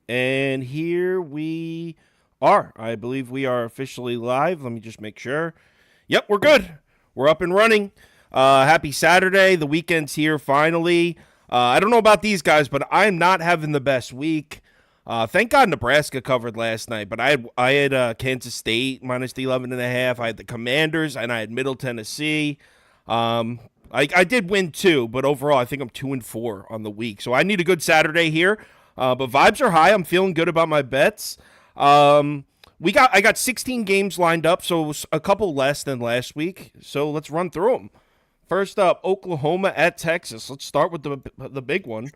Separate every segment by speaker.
Speaker 1: And here we are. I believe we are officially live. Let me just make sure. Yep, we're good. We're up and running. Happy Saturday. The weekend's here finally. I don't know about these guys, but I'm not having the best week. Thank God Nebraska covered last night, but I had Kansas State minus the 11.5. I had the Commanders, and I had Middle Tennessee. I did win too, but overall I think I'm 2-4 on the week. So I need a good Saturday here. But vibes are high. I'm feeling good about my bets. I got 16 games lined up, so it was a couple less than last week. So let's run through them. First up, Oklahoma at Texas. Let's start with the big one.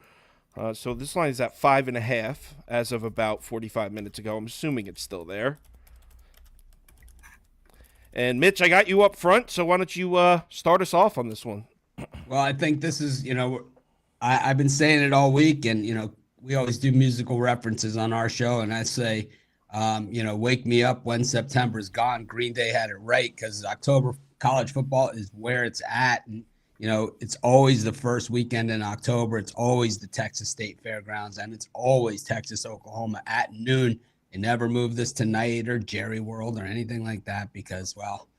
Speaker 1: So this line is at 5.5 as of about 45 minutes ago. I'm assuming it's still there. And Mitch, I got you up front, so why don't you start us off on this one?
Speaker 2: Well, I think this is, I've been saying it all week, and we always do musical references on our show, and I say, wake me up when September's gone. Green Day had it right because October college football is where it's at, and it's always the first weekend in October. It's always the Texas State Fairgrounds, and it's always Texas Oklahoma at noon. They never move this to night or Jerry World or anything like that because, well,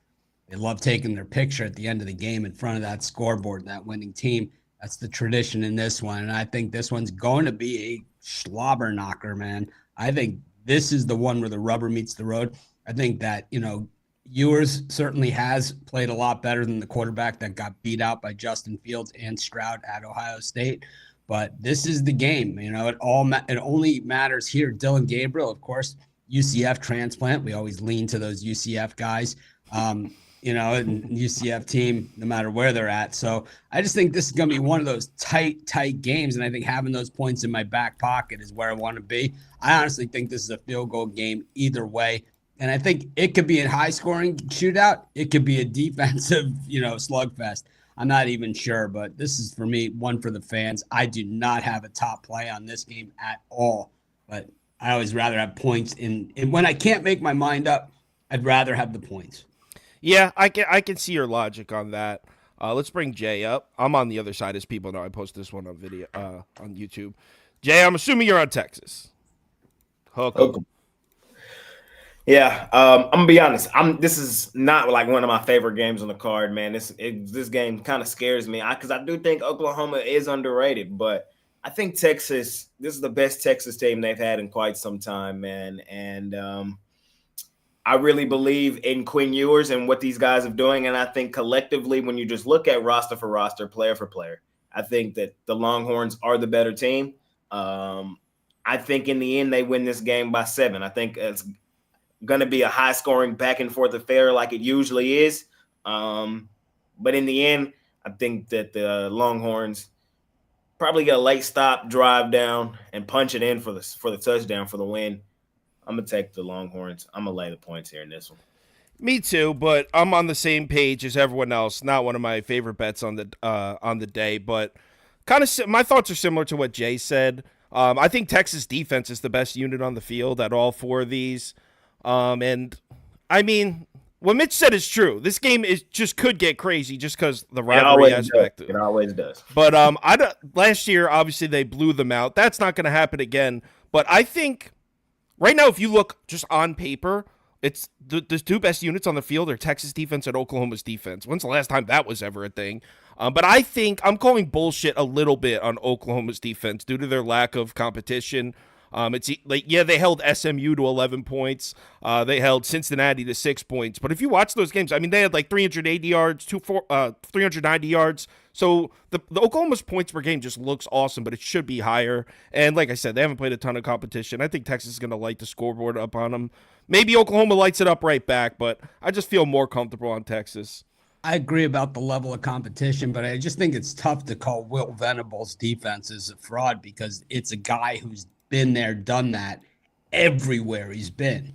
Speaker 2: they love taking their picture at the end of the game in front of that scoreboard, that winning team. That's the tradition in this one. And I think this one's going to be a slobber knocker, man. I think this is the one where the rubber meets the road. I think that, Ewers certainly has played a lot better than the quarterback that got beat out by Justin Fields and Stroud at Ohio State. But this is the game. It only matters here. Dylan Gabriel, of course, UCF transplant. We always lean to those UCF guys. And UCF team, no matter where they're at. So I just think this is going to be one of those tight games. And I think having those points in my back pocket is where I want to be. I honestly think this is a field goal game either way. And I think it could be a high scoring shootout. It could be a defensive, slugfest. I'm not even sure, but this is for me, one for the fans. I do not have a top play on this game at all, but I always rather have points and when I can't make my mind up, I'd rather have the points.
Speaker 1: Yeah, I can see your logic on that. Let's bring Jay up. I'm on the other side, as people know. I post this one on video on YouTube. Jay, I'm assuming you're on Texas. Hook 'em.
Speaker 3: Yeah, I'm gonna be honest. This is not like one of my favorite games on the card, man. This game kind of scares me because I do think Oklahoma is underrated, but I think Texas. This is the best Texas team they've had in quite some time, man. And I really believe in Quinn Ewers and what these guys are doing, and I think collectively, when you just look at roster for roster, player for player, I think that the Longhorns are the better team. I think in the end they win this game by 7. I think it's going to be a high-scoring back-and-forth affair like it usually is. But in the end, I think that the Longhorns probably get a late stop, drive down, and punch it in for the touchdown for the win. I'm going to take the Longhorns. I'm going to lay the points here in this one.
Speaker 1: Me too, but I'm on the same page as everyone else. Not one of my favorite bets on the day, but kind of my thoughts are similar to what Jay said. I think Texas defense is the best unit on the field at all 4 of these. And I mean, what Mitch said is true. This game just could get crazy just because the rivalry aspect.
Speaker 3: It always does.
Speaker 1: But last year, obviously, they blew them out. That's not going to happen again. But I think right now, if you look just on paper, it's the 2 best units on the field are Texas defense and Oklahoma's defense. When's the last time that was ever a thing? But I think I'm calling bullshit a little bit on Oklahoma's defense due to their lack of competition. It's like, yeah, they held SMU to 11 points. They held Cincinnati to 6 points. But if you watch those games, I mean, they had like 380 yards, 390 yards. So the Oklahoma's points per game just looks awesome, but it should be higher. And like I said, they haven't played a ton of competition. I think Texas is going to light the scoreboard up on them. Maybe Oklahoma lights it up right back, but I just feel more comfortable on Texas.
Speaker 2: I agree about the level of competition, but I just think it's tough to call Will Venable's defense as a fraud because it's a guy who's been there, done that everywhere he's been.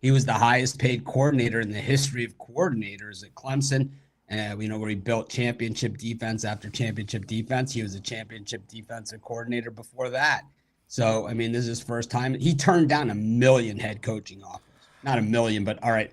Speaker 2: He was the highest paid coordinator in the history of coordinators at Clemson, where he built championship defense after championship defense. He was a championship defensive coordinator before that. So, I mean, this is his first time. He turned down 1 million head coaching offers. Not 1 million, but all right,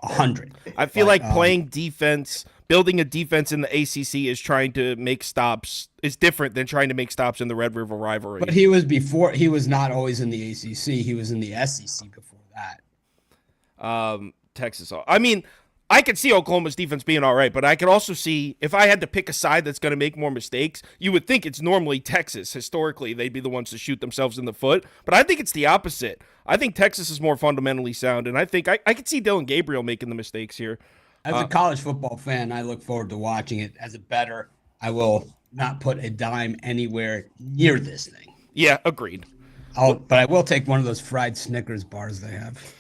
Speaker 2: 100.
Speaker 1: I feel like playing defense building a defense in the ACC is trying to make stops is different than trying to make stops in the Red River rivalry.
Speaker 2: But he was not always in the ACC. He was in the SEC before that.
Speaker 1: Texas. I mean, I could see Oklahoma's defense being all right, but I could also see if I had to pick a side that's going to make more mistakes, you would think it's normally Texas. Historically, they'd be the ones to shoot themselves in the foot, but I think it's the opposite. I think Texas is more fundamentally sound, and I think I could see Dylan Gabriel making the mistakes here.
Speaker 2: As a college football fan, I look forward to watching it. As a bettor, I will not put a dime anywhere near this thing.
Speaker 1: Yeah, agreed.
Speaker 2: But I will take one of those fried Snickers bars they have.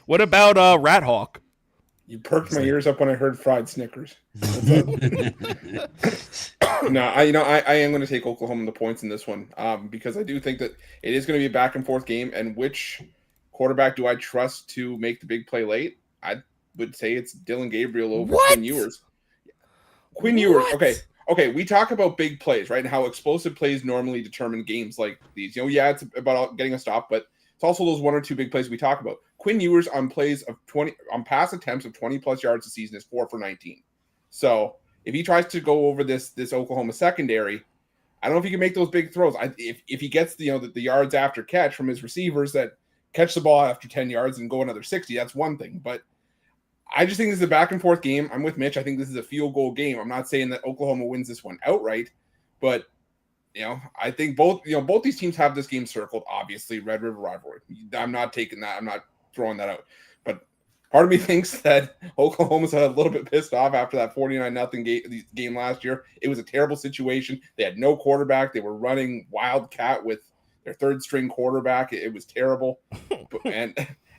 Speaker 1: What about Rat Hawk?
Speaker 4: You perked my ears up when I heard fried Snickers. No, I am going to take Oklahoma in the points in this one because I do think that it is going to be a back and forth game. And which quarterback do I trust to make the big play late? I would say it's Dylan Gabriel over Quinn Ewers. Quinn Ewers. Okay. We talk about big plays, right? And how explosive plays normally determine games like these. It's about getting a stop, but it's also those one or two big plays we talk about. Quinn Ewers on pass attempts of 20 plus yards a season is 4 for 19. So if he tries to go over this Oklahoma secondary, I don't know if he can make those big throws. If he gets the yards after catch from his receivers that catch the ball after 10 yards and go another 60, that's one thing. But I just think this is a back and forth game. I'm with Mitch. I think this is a field goal game. I'm not saying that Oklahoma wins this one outright, but I think both these teams have this game circled. Obviously, Red River rivalry. I'm not taking that. I'm not throwing that out. But part of me thinks that Oklahoma's a little bit pissed off after that 49-0 game last year. It was a terrible situation. They had no quarterback. They were running wildcat with their third string quarterback. It was terrible. and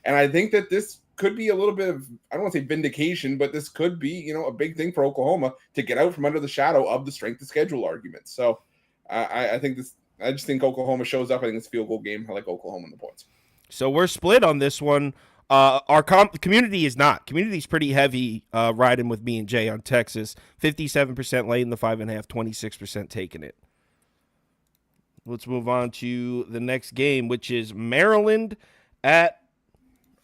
Speaker 4: I think that this could be a little bit of, I don't want to say vindication, but this could be, a big thing for Oklahoma to get out from under the shadow of the strength of schedule argument. So I just think Oklahoma shows up. I think it's a field goal game. I like Oklahoma in the points.
Speaker 1: So we're split on this one. Our community is not. Community's pretty heavy riding with me and Jay on Texas. 57% late in the 5.5, 26% taking it. Let's move on to the next game, which is Maryland at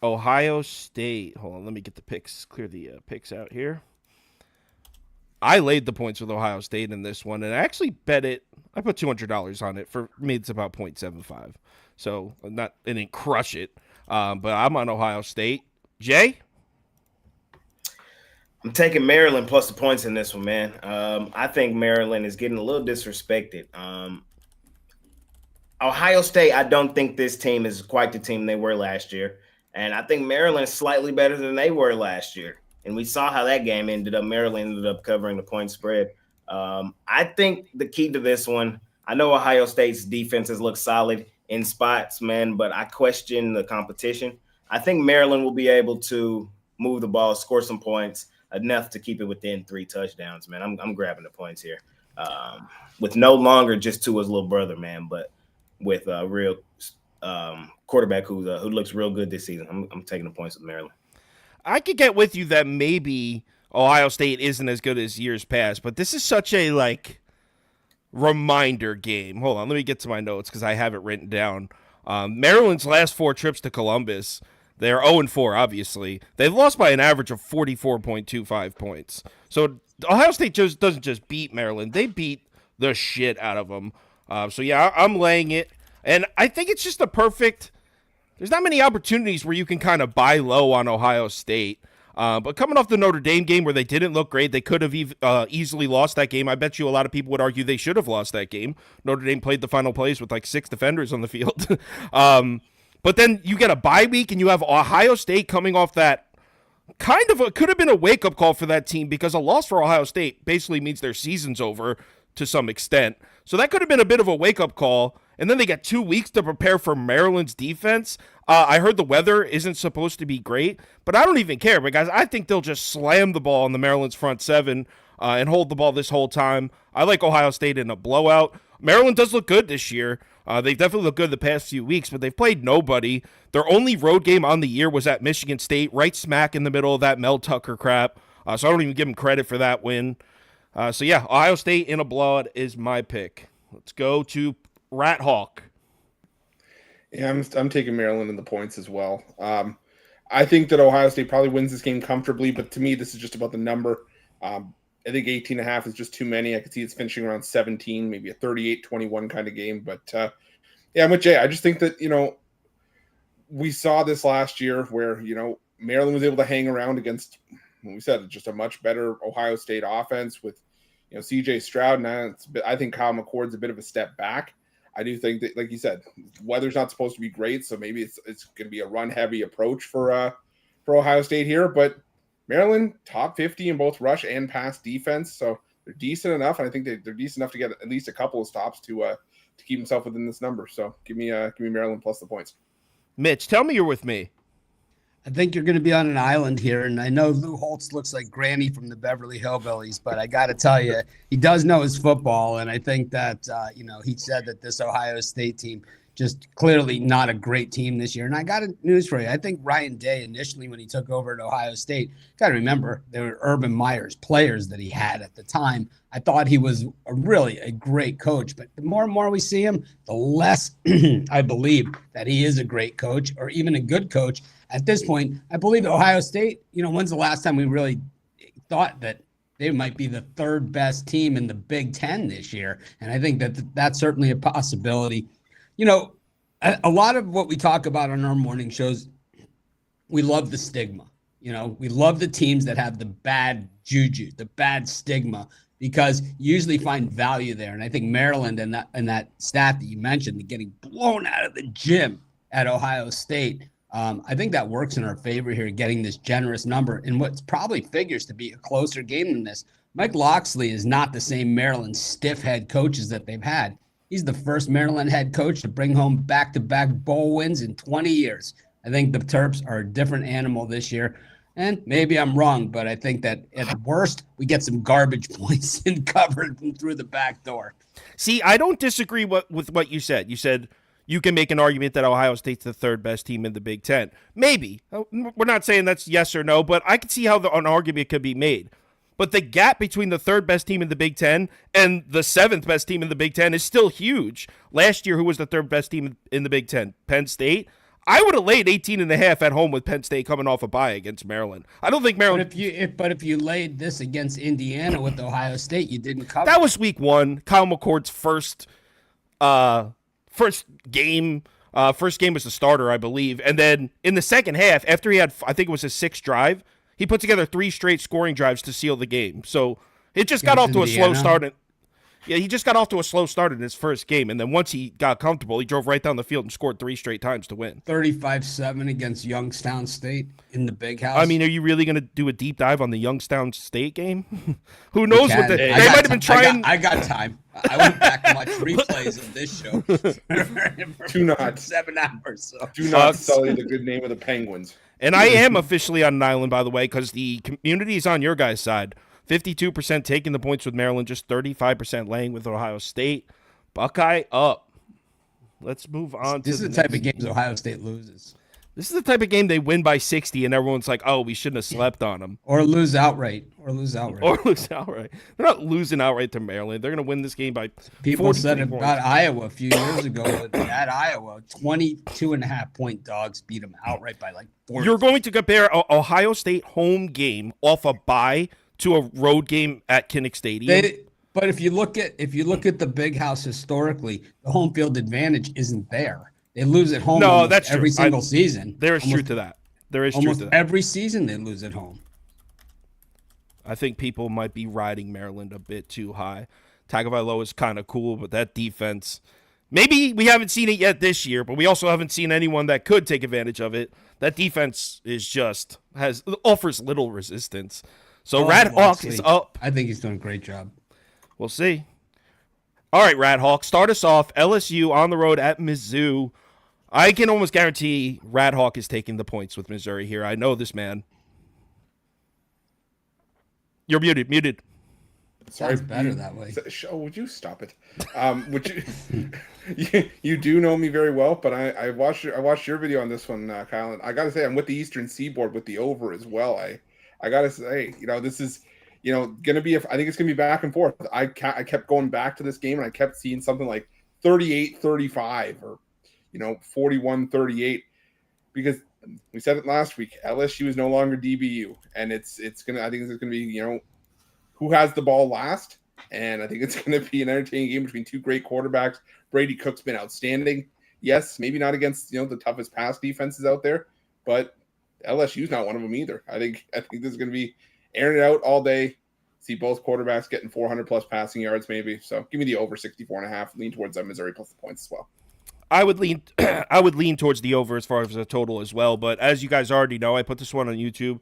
Speaker 1: Ohio State. Hold on, let me get the picks, clear the picks out here. I laid the points with Ohio State in this one, and I actually bet it. I put $200 on it. For me, it's about 0.75. So I didn't crush it, but I'm on Ohio State. Jay?
Speaker 3: I'm taking Maryland plus the points in this one, man. I think Maryland is getting a little disrespected. Ohio State, I don't think this team is quite the team they were last year. And I think Maryland is slightly better than they were last year. And we saw how that game ended up. Maryland ended up covering the point spread. I think the key to this one, I know Ohio State's defenses look solid in spots, man, but I question the competition. I think Maryland will be able to move the ball, score some points, enough to keep it within 3 touchdowns, man. I'm grabbing the points here. With no longer just Tua's little brother, man, but with a real quarterback who looks real good this season. I'm taking the points with Maryland.
Speaker 1: I could get with you that maybe Ohio State isn't as good as years past, but this is such a reminder game. Hold on, let me get to my notes because I have it written down. Maryland's last 4 trips to Columbus, they're 0-4, obviously. They've lost by an average of 44.25 points. So Ohio State just doesn't just beat Maryland. They beat the shit out of them. So, yeah, I'm laying it. And I think it's just a perfect – there's not many opportunities where you can kind of buy low on Ohio State. But coming off the Notre Dame game where they didn't look great, they could have easily lost that game. I bet you a lot of people would argue they should have lost that game. Notre Dame played the final plays with 6 defenders on the field. But then you get a bye week and you have Ohio State coming off that kind of could have been a wake-up call for that team because a loss for Ohio State basically means their season's over to some extent. So that could have been a bit of a wake-up call. And then they get 2 weeks to prepare for Maryland's defense. I heard the weather isn't supposed to be great, but I don't even care because I think they'll just slam the ball on the Maryland's front 7 and hold the ball this whole time. I like Ohio State in a blowout. Maryland does look good this year. They've definitely looked good the past few weeks, but they've played nobody. Their only road game on the year was at Michigan State, right smack in the middle of that Mel Tucker crap. So I don't even give them credit for that win. So yeah, Ohio State in a blowout is my pick. Let's go to Rat Hawk.
Speaker 4: Yeah, I'm taking Maryland in the points as well. I think that Ohio State probably wins this game comfortably, but to me, this is just about the number. I think 18.5 is just too many. I could see it's finishing around 17, maybe a 38-21 kind of game. But yeah, I'm with Jay. I just think that, we saw this last year where, Maryland was able to hang around against, we said, just a much better Ohio State offense with, CJ Stroud. Now I think Kyle McCord's a bit of a step back. I do think that, like you said, weather's not supposed to be great, so maybe it's going to be a run-heavy approach for Ohio State here. But Maryland, top 50 in both rush and pass defense, so they're decent enough, and I think they're decent enough to get at least a couple of stops to keep himself within this number. So give me Maryland plus the points.
Speaker 1: Mitch, tell me you're with me.
Speaker 2: I think you're going to be on an island here, and I know Lou Holtz looks like Granny from the Beverly Hillbillies, but I got to tell you, he does know his football, and I think that, he said that this Ohio State team just clearly not a great team this year. And I got news for you. I think Ryan Day, initially when he took over at Ohio State, got to remember, there were Urban Meyer's players that he had at the time. I thought he was really a great coach, but the more and more we see him, the less I believe that he is a great coach or even a good coach. At this point, I believe Ohio State, when's the last time we really thought that they might be the third best team in the Big Ten this year? And I think that that's certainly a possibility. A lot of what we talk about on our morning shows, we love the stigma. We love the teams that have the bad juju, the bad stigma, because you usually find value there. And I think Maryland and that stat that you mentioned, getting blown out of the gym at Ohio State, I think that works in our favor here, getting this generous number in what probably figures to be a closer game than this. Mike Locksley is not the same Maryland stiff head coaches that they've had. He's the first Maryland head coach to bring home back-to-back bowl wins in 20 years. I think the Terps are a different animal this year. And maybe I'm wrong, but I think that at worst, we get some garbage points and covered through the back door.
Speaker 1: See, I don't disagree with what you said. You said you can make an argument that Ohio State's the third best team in the Big Ten. Maybe. We're not saying that's yes or no, but I can see how an argument could be made. But the gap between the third best team in the Big Ten and the seventh best team in the Big Ten is still huge. Last year, who was the third best team in the Big Ten? Penn State. I would have laid 18.5 at home with Penn State coming off a bye against Maryland. I don't think Maryland.
Speaker 2: But if you laid this against Indiana with Ohio State, you didn't cover.
Speaker 1: That was week one. Kyle McCord's first game. First game was the starter, I believe, and then in the second half, after he had, I think it was his sixth drive, he put together 3 straight scoring drives to seal the game. So it just got off to a slow start. He just got off to a slow start in his first game, and then once he got comfortable, he drove right down the field and scored 3 straight times to win.
Speaker 2: 35-7 against Youngstown State in the Big House.
Speaker 1: I mean, are you really going to do a deep dive on the Youngstown State game? Who knows what they might have been trying.
Speaker 2: I got time. I went back to watch replays of this show.
Speaker 4: Do not
Speaker 2: 7 hours. So.
Speaker 4: Do not sully the good name of the Penguins.
Speaker 1: And I am officially on an island, by the way, because the community is on your guys' side. 52% taking the points with Maryland, just 35% laying with Ohio State. Buckeye up. Let's move on.
Speaker 2: This is the type of games Ohio State loses.
Speaker 1: This is the type of game they win by 60, and everyone's like, oh, we shouldn't have slept on them.
Speaker 2: Or lose outright. They're
Speaker 1: not losing outright to Maryland. They're going to win this game by
Speaker 2: People said about Iowa a few years ago at Iowa, 22.5-point dogs beat them outright by like 40.
Speaker 1: You're going to compare an Ohio State home game off a bye to a road game at Kinnick Stadium.
Speaker 2: But if you look at the Big House historically, the home field advantage isn't there. They lose at home
Speaker 1: that's
Speaker 2: every
Speaker 1: true.
Speaker 2: single season.
Speaker 1: There is truth to that.
Speaker 2: Almost every season they lose at home.
Speaker 1: I think people might be riding Maryland a bit too high. Tagovailoa is kind of cool, but that defense, maybe we haven't seen it yet this year, but we also haven't seen anyone that could take advantage of it. That defense is offers little resistance. So Rat Hawk is up.
Speaker 2: I think he's doing a great job.
Speaker 1: We'll see. All right, Rat Hawk, start us off. LSU on the road at Mizzou. I can almost guarantee Rat Hawk is taking the points with Missouri here. I know this man. You're muted.
Speaker 2: Sorry, better that way.
Speaker 4: Would you stop it? Would you? You do know me very well, but I watched your video on this one, Kyle. And I got to say, I'm with the Eastern Seaboard with the over as well. I got to say, this is, going to be. I think it's going to be back and forth. I kept going back to this game, and I kept seeing something like 38-35 or 41-38, because we said it last week. LSU is no longer DBU, and it's gonna. I think it's gonna be who has the ball last. And I think it's going to be an entertaining game between two great quarterbacks. Brady Cook's been outstanding. Yes, maybe not against the toughest pass defenses out there, but LSU's not one of them either. I think this is going to be airing it out all day. See both quarterbacks getting 400 plus passing yards maybe. So give me the over 64.5. Lean towards Missouri plus the points as well.
Speaker 1: I would lean towards the over as far as the total as well. But as you guys already know, I put this one on YouTube.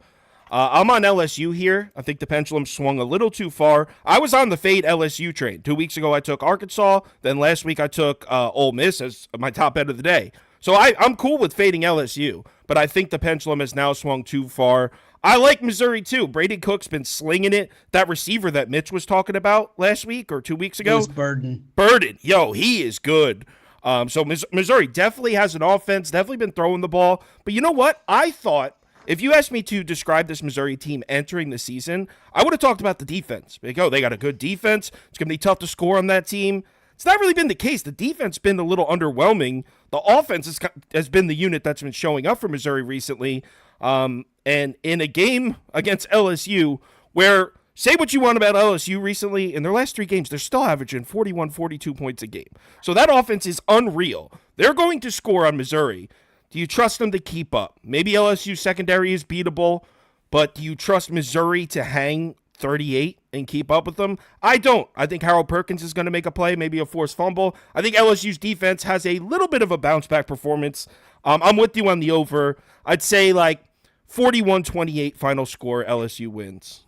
Speaker 1: I'm on LSU here. I think the pendulum swung a little too far. I was on the fade LSU train. 2 weeks ago, I took Arkansas. Then last week, I took Ole Miss as my top bet of the day. So I'm cool with fading LSU, but I think the pendulum has now swung too far. I like Missouri, too. Brady Cook's been slinging it. That receiver that Mitch was talking about last week or 2 weeks ago.
Speaker 2: Burden.
Speaker 1: Yo, he is good. So Missouri definitely has an offense, definitely been throwing the ball. But you know what? I thought, if you asked me to describe this Missouri team entering the season, I would have talked about the defense. Like, they got a good defense. It's going to be tough to score on that team. It's not really been the case. The defense has been a little underwhelming. The offense has been the unit that's been showing up for Missouri recently. And in a game against LSU, where, say what you want about LSU recently, in their last 3 games, they're still averaging 41, 42 points a game. So that offense is unreal. They're going to score on Missouri. Do you trust them to keep up? Maybe LSU secondary is beatable, but do you trust Missouri to hang 38 and keep up with them? I don't. I think Harold Perkins is going to make a play, maybe a forced fumble. I think LSU's defense has a little bit of a bounce-back performance. I'm with you on the over. I'd say like 41-28 final score, LSU wins.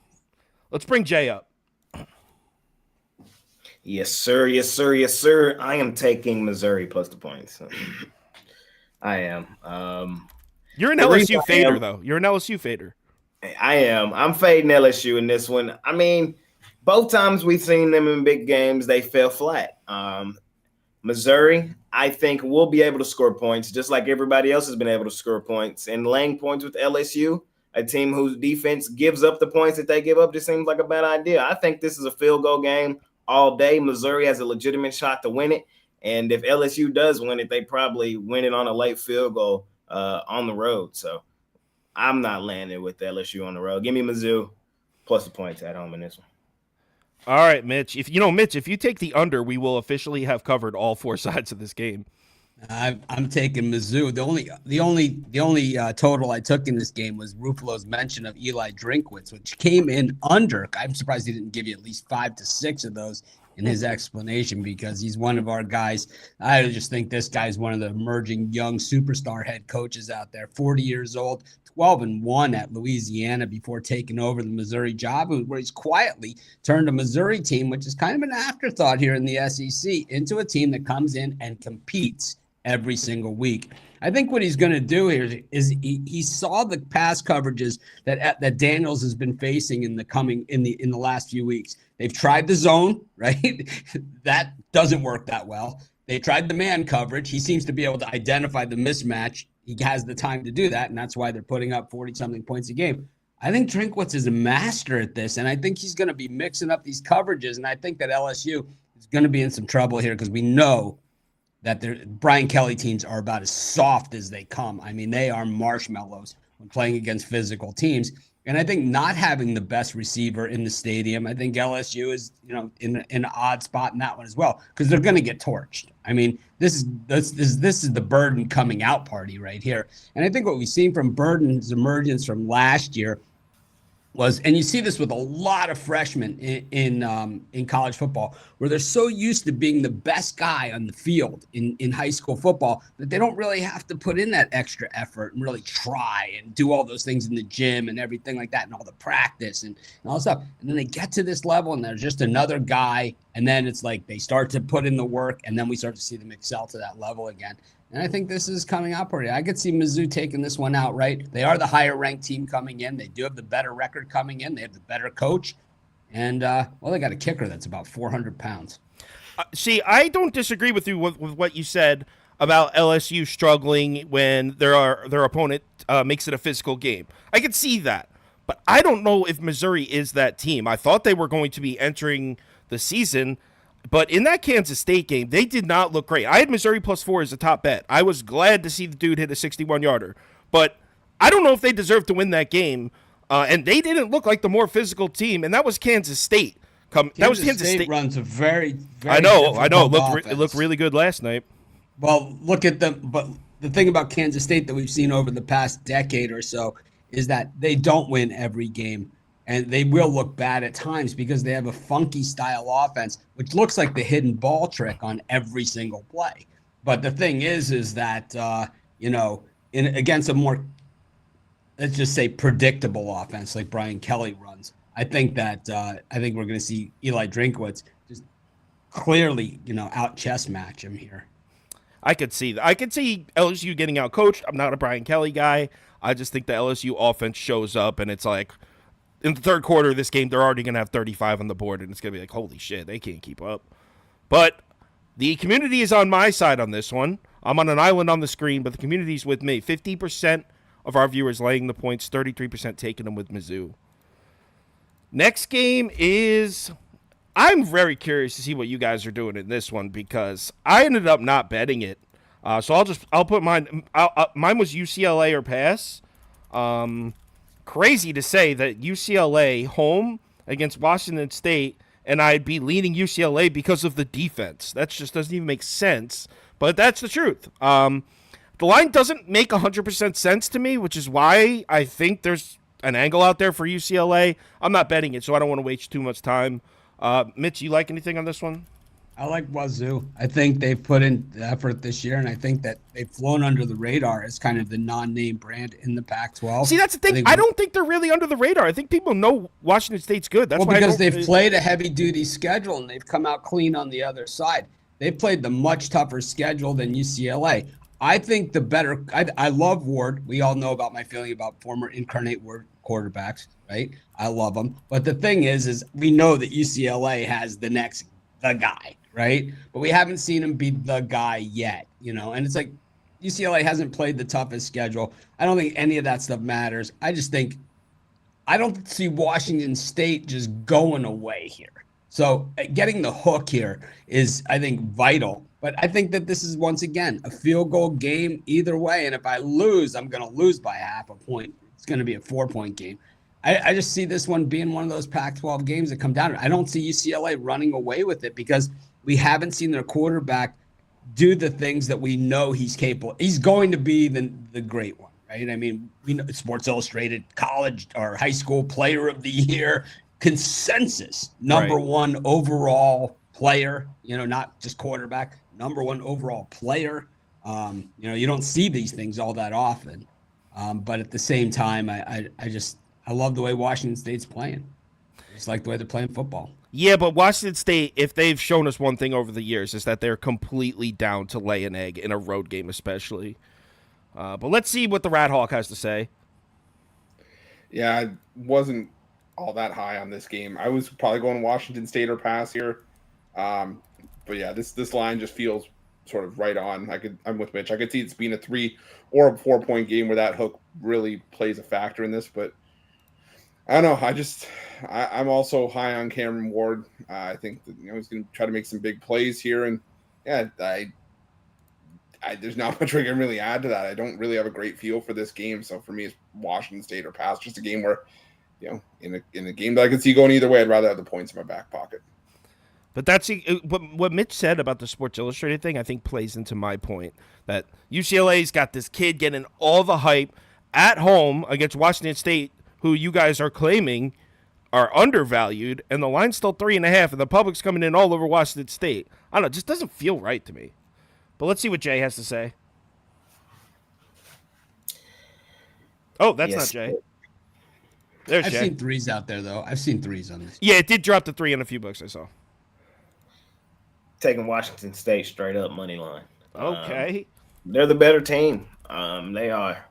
Speaker 1: Let's bring Jay up.
Speaker 3: Yes, sir. Yes, sir. Yes, sir. I am taking Missouri plus the points. I am.
Speaker 1: You're an LSU fader, though. You're an LSU fader.
Speaker 3: I am. I'm fading LSU in this one. I mean, both times we've seen them in big games, they fell flat. Missouri, I think, will be able to score points, just like everybody else has been able to score points. And laying points with LSU, a team whose defense gives up the points that they give up, just seems like a bad idea. I think this is a field goal game all day. Missouri has a legitimate shot to win it. And if LSU does win it, they probably win it on a late field goal on the road. So I'm not landing with LSU on the road. Give me Mizzou plus the points at home in this one.
Speaker 1: All right, Mitch. If you take the under, we will officially have covered all 4 sides of this game.
Speaker 2: I'm taking Mizzou. The only total I took in this game was Ruffalo's mention of Eli Drinkwitz, which came in under. I'm surprised he didn't give you at least 5 to 6 of those in his explanation, because he's one of our guys. I just think this guy's one of the emerging young superstar head coaches out there. 40 years old, 12-1 at Louisiana before taking over the Missouri job, where he's quietly turned a Missouri team, which is kind of an afterthought here in the SEC, into a team that comes in and competes every single week. I think what he's going to do here is he saw the pass coverages that Daniels has been facing in the last few weeks. They've tried the zone, right? That doesn't work that well. They tried the man coverage. He seems to be able to identify the mismatch. He has the time to do that, and that's why they're putting up 40-something points a game. I think Drinkwitz is a master at this, and I think he's going to be mixing up these coverages, and I think that LSU is going to be in some trouble here, because we know that Brian Kelly teams are about as soft as they come. I mean, they are marshmallows when playing against physical teams. And I think not having the best receiver in the stadium, I think LSU is, in an odd spot in that one as well, because they're going to get torched. I mean, this is the Burden coming out party right here. And I think what we've seen from Burden's emergence from last year was, and you see this with a lot of freshmen in college football, where they're so used to being the best guy on the field in high school football that they don't really have to put in that extra effort and really try and do all those things in the gym and everything like that, and all the practice and all that stuff. And then they get to this level and they're just another guy. And then it's like they start to put in the work, and then we start to see them excel to that level again. And I think this is coming out pretty. I could see Mizzou taking this one out, right? They are the higher-ranked team coming in. They do have the better record coming in. They have the better coach. And, they got a kicker that's about 400 pounds.
Speaker 1: See, I don't disagree with you with what you said about LSU struggling when their opponent makes it a physical game. I could see that. But I don't know if Missouri is that team. I thought they were going to be entering the season, but in that Kansas State game, they did not look great. I had Missouri +4 as a top bet. I was glad to see the dude hit a 61-yarder, but I don't know if they deserve to win that game. And they didn't look like the more physical team, and that was Kansas State. That was Kansas State.
Speaker 2: Runs a very, very
Speaker 1: I know. It looked really good last night.
Speaker 2: Well, look at them. But the thing about Kansas State that we've seen over the past decade or so is that they don't win every game, and they will look bad at times because they have a funky style offense, which looks like the hidden ball trick on every single play. But the thing is that against a more, let's just say, predictable offense like Brian Kelly runs, I think we're going to see Eli Drinkwitz just clearly out chess match him here.
Speaker 1: I could see LSU getting out coached. I'm not a Brian Kelly guy. I just think the LSU offense shows up and it's like in the third quarter of this game, they're already going to have 35 on the board and it's going to be like, holy shit, they can't keep up. But the community is on my side on this one. I'm on an island on the screen, but the community's with me. 50% of our viewers laying the points, 33% taking them with Mizzou. Next game is... I'm very curious to see what you guys are doing in this one because I ended up not betting it. So I'll put mine. Mine was UCLA or pass. Crazy to say that UCLA home against Washington State, and I'd be leaning UCLA because of the defense. That just doesn't even make sense, but that's the truth. The line doesn't make 100% sense to me, which is why I think there's an angle out there for UCLA. I'm not betting it, so I don't want to waste too much time. Mitch, you like anything on this one?
Speaker 2: I like Wazoo. I think they've put in the effort this year, and I think that they've flown under the radar as kind of the non-name brand in the Pac-12.
Speaker 1: See, that's the thing. I don't think they're really under the radar. I think people know Washington State's good. That's why
Speaker 2: because they've played a heavy-duty schedule, and they've come out clean on the other side. They've played the much tougher schedule than UCLA. I think the better – I love Ward. We all know about my feeling about former Incarnate Ward quarterbacks, right? I love them. But the thing is we know that UCLA has the guy, right? But we haven't seen him be the guy yet, And it's like UCLA hasn't played the toughest schedule. I don't think any of that stuff matters. I just think I don't see Washington State just going away here. So getting the hook here is, I think, vital. But I think that this is, once again, a field goal game either way. And if I lose, I'm going to lose by half a point. It's going to be a 4-point game. I just see this one being one of those Pac-12 games that come down. I don't see UCLA running away with it because we haven't seen their quarterback do the things that we know he's capable. He's going to be the great one, right? I mean, we know Sports Illustrated college or high school player of the year consensus, number one overall player, not just quarterback, number one overall player. You don't see these things all that often. But at the same time, I love the way Washington State's playing. I just like the way they're playing football.
Speaker 1: Yeah, but Washington State, if they've shown us one thing over the years, is that they're completely down to lay an egg in a road game especially. But let's see what the Rat Hawk has to say.
Speaker 4: Yeah, I wasn't all that high on this game. I was probably going Washington State or pass here. But yeah, this line just feels sort of right on. I'm with Mitch. I could see it's being a 3 or a 4-point game where that hook really plays a factor in this, but I don't know. I'm also high on Cameron Ward. I think that he's going to try to make some big plays here, and yeah, there's not much I can really add to that. I don't really have a great feel for this game, so for me, it's Washington State or pass. Just a game where, in a game that I can see going either way, I'd rather have the points in my back pocket.
Speaker 1: But that's what Mitch said about the Sports Illustrated thing, I think plays into my point that UCLA's got this kid getting all the hype at home against Washington State, who you guys are claiming are undervalued, and the line's still 3.5, and the public's coming in all over Washington State. I don't know, it just doesn't feel right to me. But let's see what Jay has to say. Oh, that's not Jay. There's Jay.
Speaker 2: I've seen threes out there, though. I've seen threes on this.
Speaker 1: Yeah, it did drop to 3 in a few books I saw.
Speaker 3: Taking Washington State straight up money line.
Speaker 1: Okay.
Speaker 3: They're the better team. They are.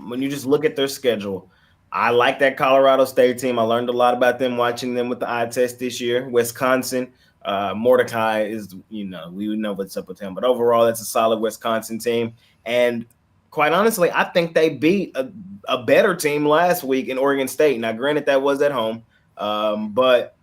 Speaker 3: When you just look at their schedule, I like that Colorado State team. I learned a lot about them watching them with the eye test this year. Wisconsin, Mordecai is, we know what's up with him. But overall, it's a solid Wisconsin team. And quite honestly, I think they beat a better team last week in Oregon State. Now, granted, that was at home. But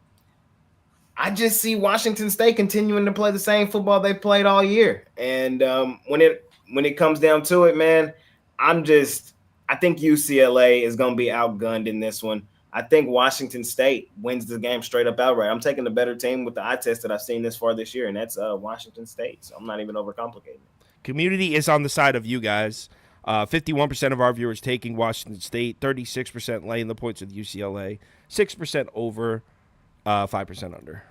Speaker 3: I just see Washington State continuing to play the same football they played all year. And when it comes down to it, man, I'm just I think UCLA is going to be outgunned in this one. I think Washington State wins the game straight up outright. I'm taking the better team with the eye test that I've seen this far this year, and that's Washington State. So I'm not even overcomplicating it.
Speaker 1: Community is on the side of you guys. 51% of our viewers taking Washington State, 36% laying the points with UCLA, 6% over, 5% under.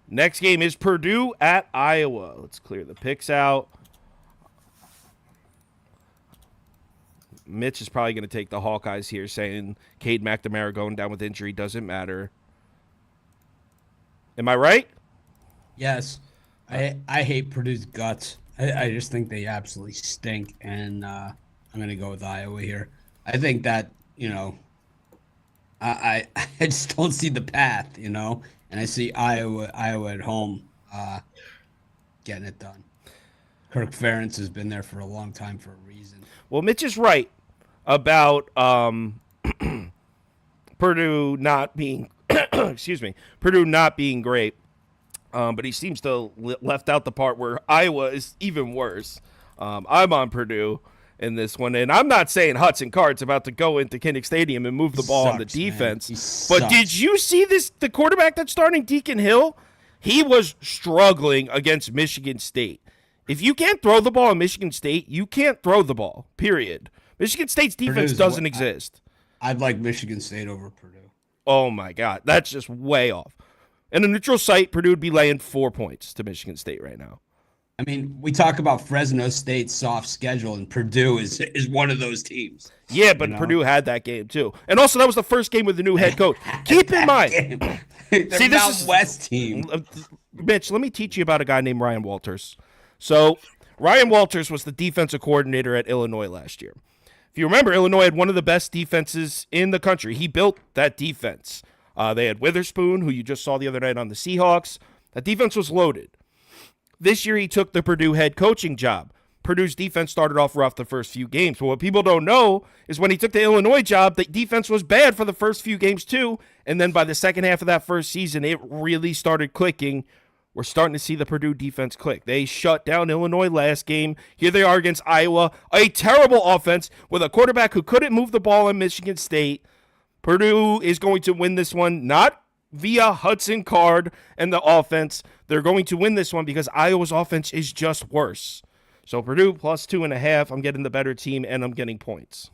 Speaker 1: Next game is Purdue at Iowa. Let's clear the picks out. Mitch is probably going to take the Hawkeyes here, saying Cade McNamara going down with injury doesn't matter. Am I right?
Speaker 2: Yes. I hate Purdue's guts. I just think they absolutely stink, and I'm going to go with Iowa here. I think that, I just don't see the path, and I see Iowa at home getting it done. Kirk Ferentz has been there for a long time for a reason.
Speaker 1: Well, Mitch is right about Purdue not being Purdue not being great. But he seems to left out the part where Iowa is even worse. I'm on Purdue in this one, and I'm not saying Hudson Card's about to go into Kinnick Stadium and move the ball on the defense. But did you see this? The quarterback that's starting, Deacon Hill, he was struggling against Michigan State. If you can't throw the ball in Michigan State, you can't throw the ball, period. Michigan State's defense doesn't exist.
Speaker 2: I'd like Michigan State over Purdue.
Speaker 1: Oh, my God. That's just way off. In a neutral site, Purdue would be laying 4 points to Michigan State right now.
Speaker 2: I mean, we talk about Fresno State's soft schedule, and Purdue is one of those teams.
Speaker 1: Yeah, but Purdue had that game, too. And also, that was the first game with the new head coach. Keep in mind.
Speaker 2: See, this is West team.
Speaker 1: Mitch, let me teach you about a guy named Ryan Walters. So, Ryan Walters was the defensive coordinator at Illinois last year. If you remember, Illinois had one of the best defenses in the country. He built that defense. They had Witherspoon, who you just saw the other night on the Seahawks. That defense was loaded. This year, he took the Purdue head coaching job. Purdue's defense started off rough the first few games. But what people don't know is when he took the Illinois job, the defense was bad for the first few games too. And then by the second half of that first season, it really started clicking. We're starting to see the Purdue defense click. They shut down Illinois last game. Here they are against Iowa. A terrible offense with a quarterback who couldn't move the ball in Michigan State. Purdue is going to win this one, not via Hudson Card and the offense. They're going to win this one because Iowa's offense is just worse. So Purdue plus 2.5. I'm getting the better team, and I'm getting points.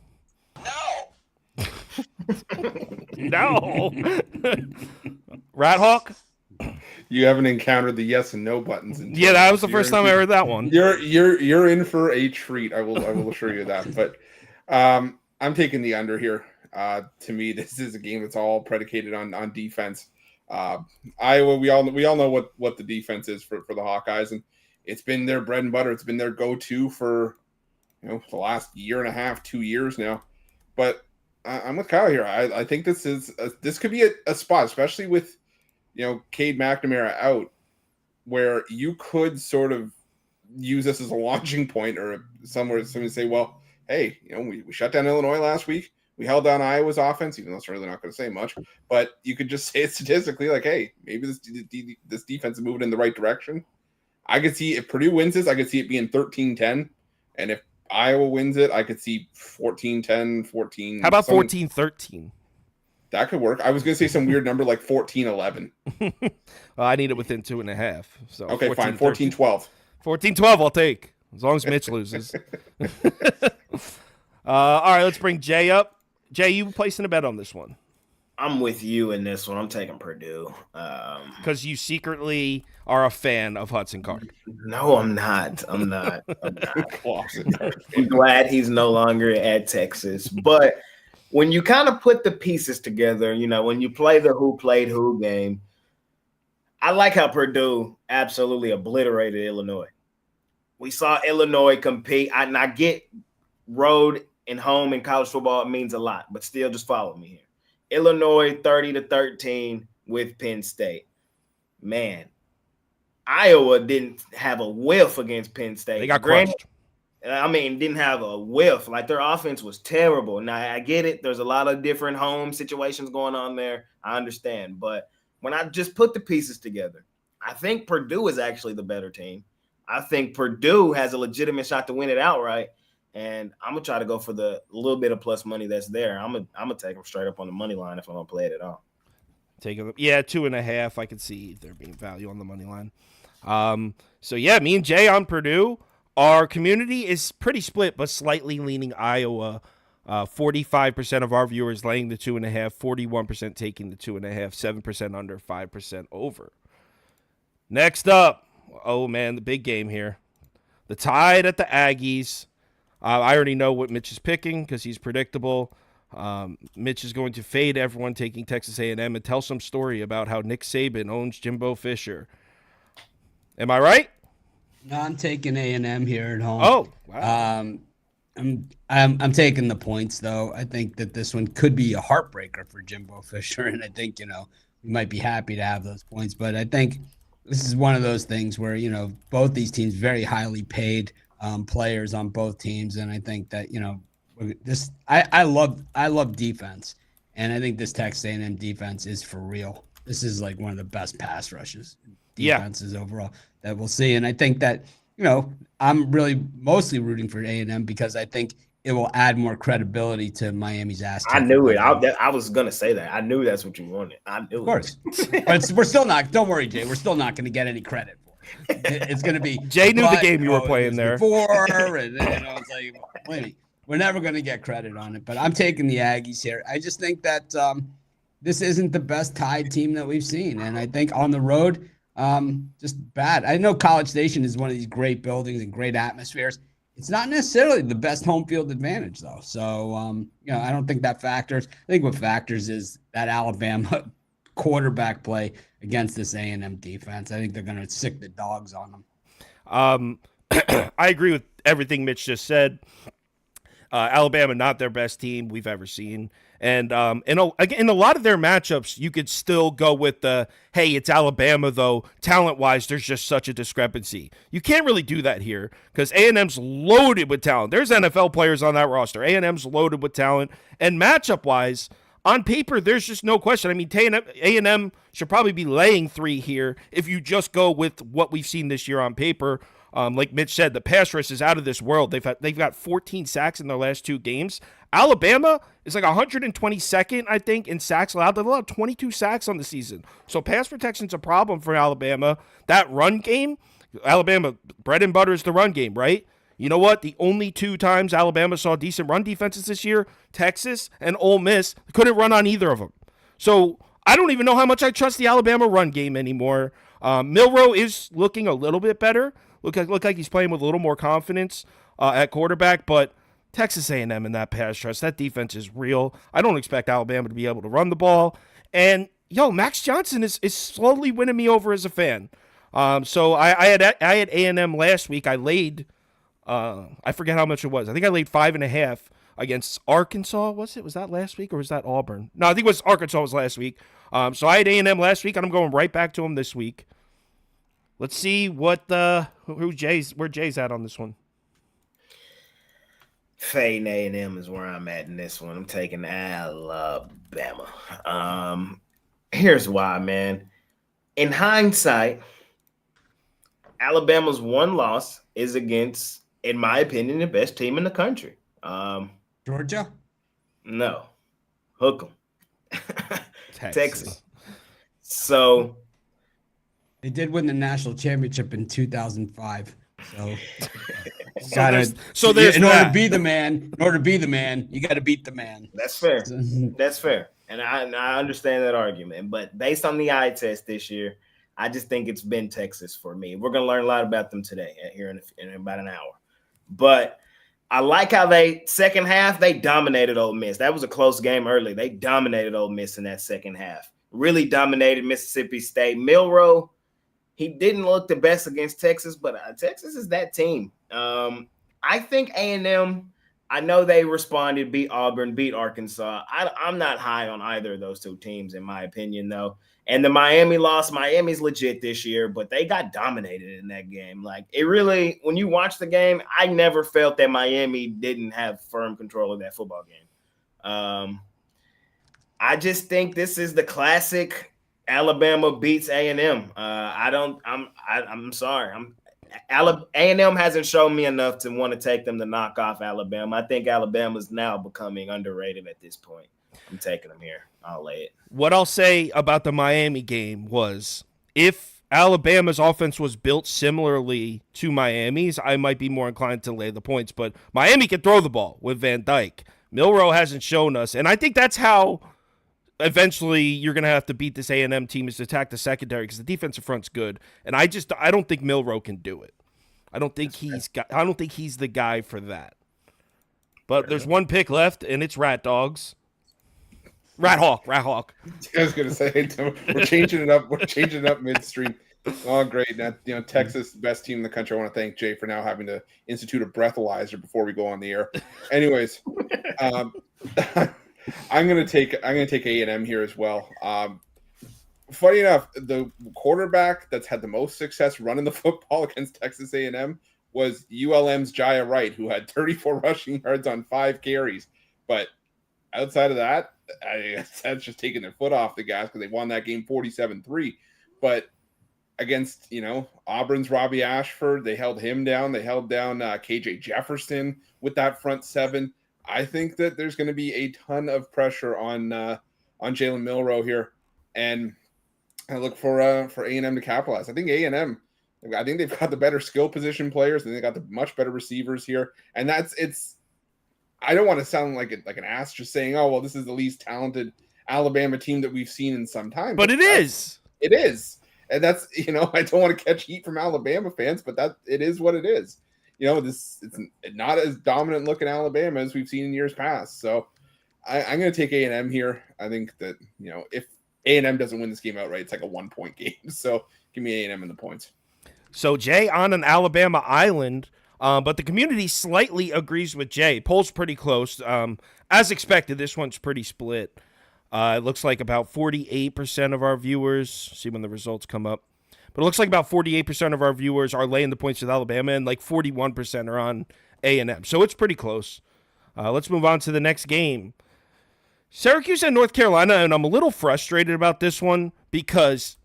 Speaker 1: No. Rat Hawk?
Speaker 4: You haven't encountered the yes and no buttons.
Speaker 1: Yeah, that was the first time I heard that one.
Speaker 4: You're in for a treat. I will assure you that. But I'm taking the under here. To me, this is a game that's all predicated on defense. Iowa, we all know what the defense is for the Hawkeyes, and it's been their bread and butter. It's been their go-to for the last year and a half, 2 years now. But I'm with Kyle here. I think this could be a spot, especially with Cade McNamara out, where you could sort of use this as a launching point or somewhere somebody say, well, hey, we shut down Illinois last week. We held down Iowa's offense, even though it's really not going to say much. But you could just say it statistically, like, hey, maybe this defense is moving in the right direction. I could see if Purdue wins this, I could see it being 13-10. And if Iowa wins it, I could see 14-10, 14.
Speaker 1: How about 14-13?
Speaker 4: That could work. I was going to say some weird number like 14-11.
Speaker 1: Well, I need it within 2.5. So
Speaker 4: okay, 14, fine. 14-12.
Speaker 1: 14-12 I'll take, as long as Mitch loses. All right, let's bring Jay up. Jay, you placing a bet on this one?
Speaker 3: I'm with you in this one. I'm taking Purdue.
Speaker 1: Because you secretly are a fan of Hudson Card.
Speaker 3: No, I'm not. I'm glad he's no longer at Texas. But when you kind of put the pieces together, when you play the who played who game, I like how Purdue absolutely obliterated Illinois. We saw Illinois compete. And I get road and home in college football, it means a lot, but still just follow me here. Illinois 30-13 with Penn State. Man, Iowa didn't have a whiff against Penn State.
Speaker 1: They got crushed.
Speaker 3: Didn't have a whiff. Like, their offense was terrible. Now, I get it. There's a lot of different home situations going on there. I understand. But when I just put the pieces together, I think Purdue is actually the better team. I think Purdue has a legitimate shot to win it outright. and I'm gonna try to go for the little bit of plus money that's there. I'm gonna take them straight up on the money line if I'm gonna play it at all.
Speaker 1: Take a 2.5. I could see there being value on the money line. So yeah, me and Jay on Purdue. Our community is pretty split, but slightly leaning Iowa. 45% of our viewers laying the 2.5, 41% taking the 2.5, 7% under, 5% over. Next up, oh man, the big game here. The Tide at the Aggies. I already know what Mitch is picking because he's predictable. Mitch is going to fade everyone taking Texas A&M and tell some story about how Nick Saban owns Jimbo Fisher. Am I right?
Speaker 2: No, I'm taking A&M here at home.
Speaker 1: Oh, wow.
Speaker 2: I'm taking the points though. I think that this one could be a heartbreaker for Jimbo Fisher, and I think we might be happy to have those points. But I think this is one of those things where both these teams very highly paid players on both teams, and I think that this I love defense, and I think this Texas A&M defense is for real. This is like one of the best pass rushes defenses overall that we'll see, and I think that I'm really mostly rooting for A&M because I think it will add more credibility to Miami's ass.
Speaker 3: I knew it. I was gonna say that. I knew that's what you wanted. I knew. Of
Speaker 2: course, but we're still not. Don't worry, Jay. We're still not going to get any credit for it. It's going to be.
Speaker 1: Jay knew the game you were playing there.
Speaker 2: Before, and it's like, wait, we're never going to get credit on it. But I'm taking the Aggies here. I just think that this isn't the best Tide team that we've seen, and I think on the road, just bad. I know College Station is one of these great buildings and great atmospheres. It's not necessarily the best home field advantage, though. So, I don't think that factors. I think what factors is that Alabama quarterback play against this A&M defense. I think they're going to sick the dogs on them.
Speaker 1: I agree with everything Mitch just said. Alabama, not their best team we've ever seen. And in a lot of their matchups, you could still go with the, hey, it's Alabama, though. Talent-wise, there's just such a discrepancy. You can't really do that here because A&M's loaded with talent. There's NFL players on that roster. A&M's loaded with talent. And matchup-wise, on paper, there's just no question. I mean, A&M should probably be laying 3 here if you just go with what we've seen this year on paper. Like Mitch said, the pass rush is out of this world. They've got 14 sacks in their last 2 games. Alabama is like 122nd, I think, in sacks allowed. They've allowed 22 sacks on the season. So pass protection's a problem for Alabama. That run game, Alabama, bread and butter is the run game, right? You know what? The only 2 times Alabama saw decent run defenses this year, Texas and Ole Miss, couldn't run on either of them. So I don't even know how much I trust the Alabama run game anymore. Milroe is looking a little bit better. Look like he's playing with a little more confidence at quarterback, but Texas A&M in that pass rush, that defense is real. I don't expect Alabama to be able to run the ball. And, Max Johnson is slowly winning me over as a fan. So I had A&M last week. I laid, I forget how much it was. I think I laid 5.5 against Arkansas. Was that last week or was that Auburn? No, I think it was Arkansas was last week. So I had A&M last week, and I'm going right back to them this week. Let's see where Jay's at on this one.
Speaker 3: Fading A&M is where I'm at in this one. I'm taking Alabama. Here's why, man. In hindsight, Alabama's one loss is against, in my opinion, the best team in the country.
Speaker 2: Georgia?
Speaker 3: No. Hook 'em. Texas. So
Speaker 2: they did win the national championship in 2005. So in order to be the man, you got to beat the man.
Speaker 3: That's fair. That's fair. And I understand that argument. But based on the eye test this year, I just think it's been Texas for me. We're going to learn a lot about them today here in about an hour. But I like how second half, they dominated Ole Miss. That was a close game early. They dominated Ole Miss in that second half. Really dominated Mississippi State. Milroe, he didn't look the best against Texas, but Texas is that team. I think A&M, I know they responded, beat Auburn, beat Arkansas. I'm not high on either of those 2 teams, in my opinion, though. And the Miami loss, Miami's legit this year, but they got dominated in that game. Like, it really, when you watch the game, I never felt that Miami didn't have firm control of that football game. I just think this is the classic Alabama beats A&M. I'm sorry. A&M hasn't shown me enough to want to take them to knock off Alabama. I think Alabama's now becoming underrated at this point. I'm taking them here. I'll lay it.
Speaker 1: What I'll say about the Miami game was if Alabama's offense was built similarly to Miami's, I might be more inclined to lay the points. But Miami can throw the ball with Van Dyke. Milroe hasn't shown us. And I think that's how eventually you're going to have to beat this A&M team is to attack the secondary because the defensive front's good. And I don't think Milroe can do it. I don't think he's the guy for that. But there's one pick left, and it's Rat Dogs. Rat Hawk.
Speaker 4: I was gonna say we're changing it up. We're changing it up midstream. Oh, great! Now, Texas, the best team in the country. I want to thank Jay for now having to institute a breathalyzer before we go on the air. Anyways, I'm gonna take A&M here as well. Funny enough, the quarterback that's had the most success running the football against Texas A&M was ULM's Jaya Wright, who had 34 rushing yards on 5 carries. But outside of that, that's just taking their foot off the gas because they won that game 47-3. But against, Auburn's Robbie Ashford, they held him down. They held down KJ Jefferson with that front seven. I think that there's going to be a ton of pressure on Jalen Milroe here, and I look for A&M to capitalize. I think A&M. I think they've got the better skill position players, and they got the much better receivers here. And it's. I don't want to sound like an ass just saying, "Oh, well, this is the least talented Alabama team that we've seen in some time."
Speaker 1: But it is.
Speaker 4: It is, and that's I don't want to catch heat from Alabama fans, but it is what it is. It's not as dominant looking Alabama as we've seen in years past. So I'm going to take A&M here. I think that if A&M doesn't win this game outright, it's like a 1-point game. So give me A&M in the points.
Speaker 1: So Jay on an Alabama island. But the community slightly agrees with Jay. Poll's pretty close. As expected, this one's pretty split. It looks like about 48% of our viewers, see when the results come up, but it looks like about 48% of our viewers are laying the points with Alabama, and like 41% are on A&M. So it's pretty close. Let's move on to the next game. Syracuse and North Carolina, and I'm a little frustrated about this one because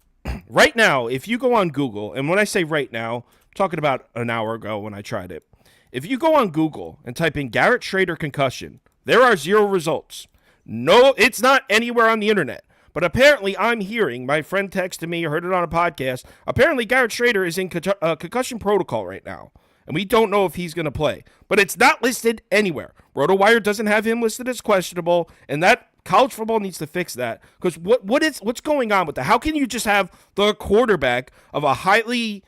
Speaker 1: right now, if you go on Google, and when I say right now, talking about an hour ago when I tried it. If you go on Google and type in Garrett Schrader concussion, there are 0 results. No, it's not anywhere on the internet. But apparently I'm hearing, my friend texted me or heard it on a podcast, apparently Garrett Schrader is in concussion protocol right now. And we don't know if he's going to play. But it's not listed anywhere. RotoWire doesn't have him listed as questionable, and that college football needs to fix that. Because what's going on with that? How can you just have the quarterback of a highly...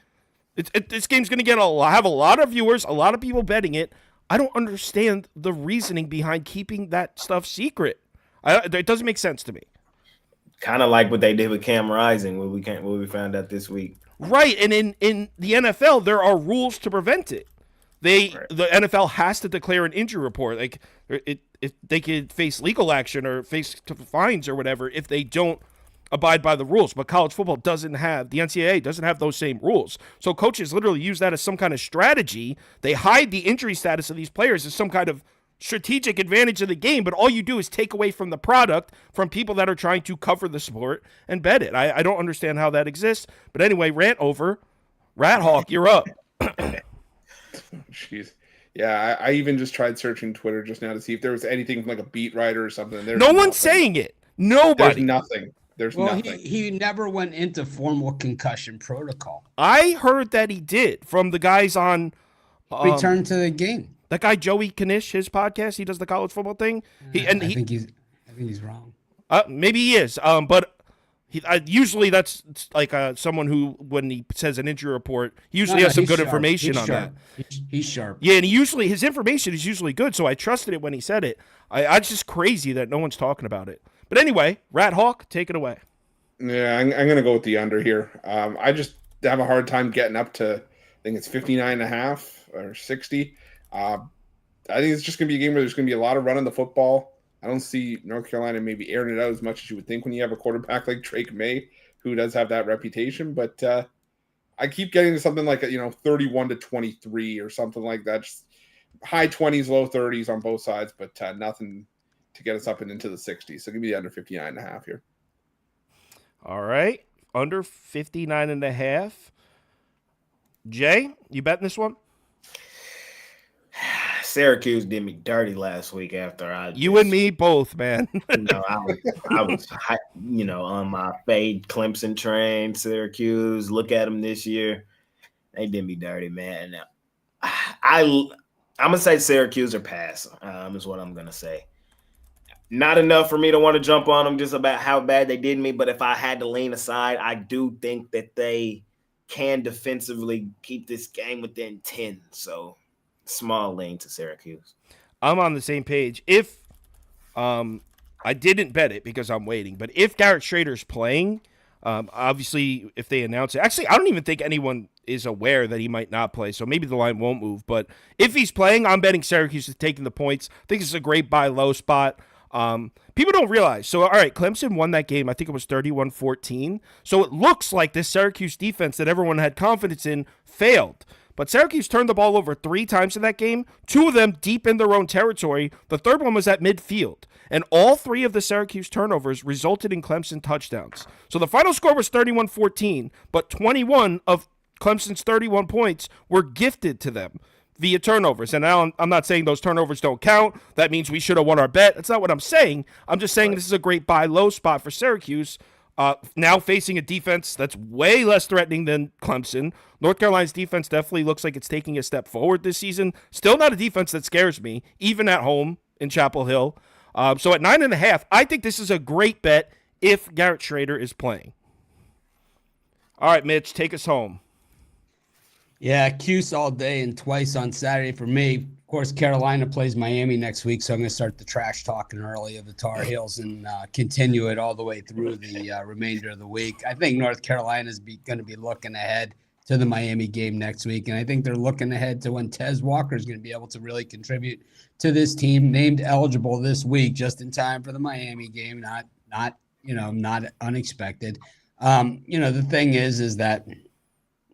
Speaker 1: This game's going to have a lot of viewers, a lot of people betting it. I don't understand the reasoning behind keeping that stuff secret. It doesn't make sense to me.
Speaker 3: Kind of like what they did with Cam Rising, what we found out this week.
Speaker 1: Right, and in the NFL, there are rules to prevent it. The NFL has to declare an injury report. Like if they could face legal action or face fines or whatever if they don't abide by the rules, but college football doesn't have, the NCAA doesn't have those same rules. So coaches literally use that as some kind of strategy. They hide the injury status of these players as some kind of strategic advantage of the game, but all you do is take away from the product from people that are trying to cover the sport and bet it. I don't understand how that exists. But anyway, rant over. Rat Hawk, you're up.
Speaker 4: Jeez. Yeah, I even just tried searching Twitter just now to see if there was anything from like a beat writer or something.
Speaker 1: No one's saying it. Nobody.
Speaker 4: There's nothing. There's nothing.
Speaker 2: He never went into formal concussion protocol.
Speaker 1: I heard that he did from the guys on
Speaker 2: Return to the Game.
Speaker 1: That guy Joey Knish, his podcast, he does the college football thing. I
Speaker 2: think he's wrong.
Speaker 1: Maybe he is. But usually that's like someone who, when he says an injury report, he usually has some good information on that.
Speaker 2: He's sharp.
Speaker 1: Yeah, and his information is usually good, so I trusted it when he said it. It's just crazy that no one's talking about it. But anyway, Rat Hawk, take it away.
Speaker 4: Yeah, I'm going to go with the under here. I just have a hard time getting up to, I think it's 59.5 or 60. I think it's just going to be a game where there's going to be a lot of running the football. I don't see North Carolina maybe airing it out as much as you would think when you have a quarterback like Drake May, who does have that reputation. But I keep getting to something like 31-23 or something like that. Just high 20s, low 30s on both sides, but nothing to get us up and into the 60s. So give me the under 59.5 here.
Speaker 1: All right, under 59.5. Jay, you betting this one?
Speaker 3: Syracuse did me dirty last week after
Speaker 1: You and me both, man.
Speaker 3: I was on my fade Clemson train. Syracuse, look at them this year. They did me dirty, man. I'm gonna say Syracuse or pass. Is what I'm gonna say. Not enough for me to want to jump on them just about how bad they did me. But if I had to lean aside, I do think that they can defensively keep this game within 10. So small lean to Syracuse.
Speaker 1: I'm on the same page. If I didn't bet it because I'm waiting, but if Garrett Schrader's playing, obviously if they announce it, actually I don't even think anyone is aware that he might not play, so maybe the line won't move. But if he's playing, I'm betting Syracuse is taking the points. I think it's a great buy low spot. People don't realize. So, all right, Clemson won that game. I think it was 31-14. So it looks like this Syracuse defense that everyone had confidence in failed. But Syracuse turned the ball over 3 times in that game, 2 of them deep in their own territory. The third one was at midfield. And all 3 of the Syracuse turnovers resulted in Clemson touchdowns. So the final score was 31-14, but 21 of Clemson's 31 points were gifted to them via turnovers. And now I'm not saying those turnovers don't count. That means we should have won our bet. That's not what I'm saying. I'm just saying this is a great buy low spot for Syracuse. Now facing a defense that's way less threatening than Clemson. North Carolina's defense definitely looks like it's taking a step forward this season. Still not a defense that scares me, even at home in Chapel Hill. So at 9.5, I think this is a great bet if Garrett Schrader is playing. All right, Mitch, take us home.
Speaker 2: Yeah, Cuse all day and twice on Saturday for me. Of course, Carolina plays Miami next week, so I'm going to start the trash talking early of the Tar Heels and continue it all the way through the remainder of the week. I think North Carolina is going to be looking ahead to the Miami game next week, and I think they're looking ahead to when Tez Walker is going to be able to really contribute to this team, named eligible this week, just in time for the Miami game. Not unexpected. The thing is that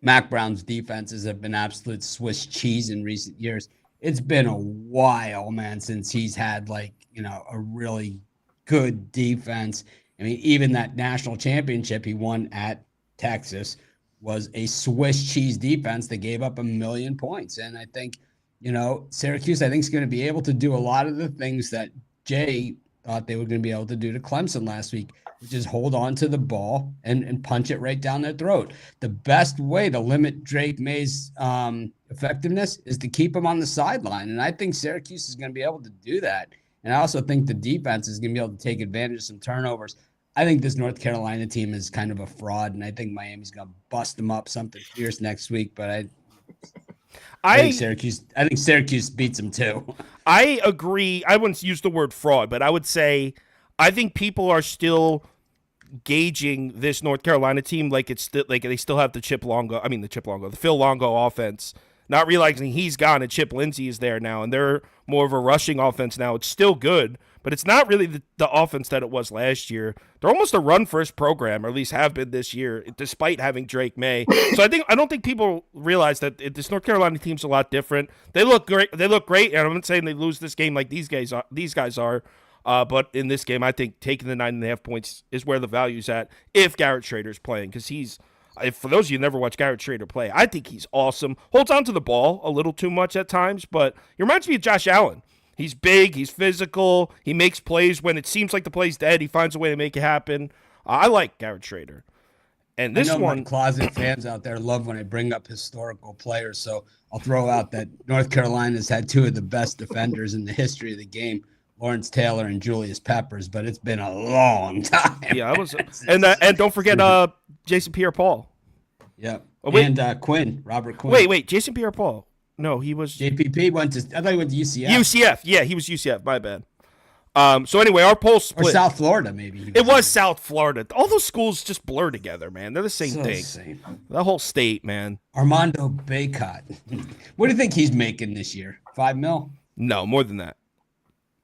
Speaker 2: Mac Brown's defenses have been absolute Swiss cheese in recent years. It's been a while, man, since he's had a really good defense. I mean, even that national championship he won at Texas was a Swiss cheese defense that gave up 1 million points. And I think, Syracuse, I think, is going to be able to do a lot of the things that Jay thought they were going to be able to do to Clemson last week, which is hold on to the ball and punch it right down their throat. The best way to limit Drake May's effectiveness is to keep him on the sideline. And I think Syracuse is going to be able to do that. And I also think the defense is going to be able to take advantage of some turnovers. I think this North Carolina team is kind of a fraud, and I think Miami's going to bust them up something fierce next week. But I think Syracuse beats them too.
Speaker 1: I agree. I wouldn't use the word fraud, but I would say I think people are still gauging this North Carolina team like it's still like they still have the Phil Longo offense, not realizing he's gone and Chip Lindsey is there now, and they're more of a rushing offense now. It's still good, but it's not really the offense that it was last year. They're almost a run-first program, or at least have been this year, despite having Drake May. So I don't think people realize that this North Carolina team's a lot different. They look great. And I'm not saying they lose this game like these guys are. But in this game, I think taking the 9.5 points is where the value's at if Garrett Schrader's playing, because for those of you who never watched Garrett Schrader play, I think he's awesome. Holds on to the ball a little too much at times, but he reminds me of Josh Allen. He's big, he's physical, he makes plays when it seems like the play's dead. He finds a way to make it happen. I like Garrett Schrader. And this one,
Speaker 2: closet fans out there love when I bring up historical players, so I'll throw out that North Carolina's had 2 of the best defenders in the history of the game, Lawrence Taylor and Julius Peppers, but it's been a long time.
Speaker 1: Yeah, I was, and don't forget Jason Pierre-Paul.
Speaker 2: Yeah, and Robert Quinn.
Speaker 1: Wait, Jason Pierre-Paul. No, he was
Speaker 2: JPP I thought he went to UCF.
Speaker 1: UCF, yeah, he was UCF. My bad. So anyway, our poll split.
Speaker 2: Or South Florida, maybe.
Speaker 1: It was South Florida. All those schools just blur together, man. They're the same thing.
Speaker 2: Same.
Speaker 1: The whole state, man.
Speaker 2: Armando Bacot. What do you think he's making this year? $5 million?
Speaker 1: No, more than that.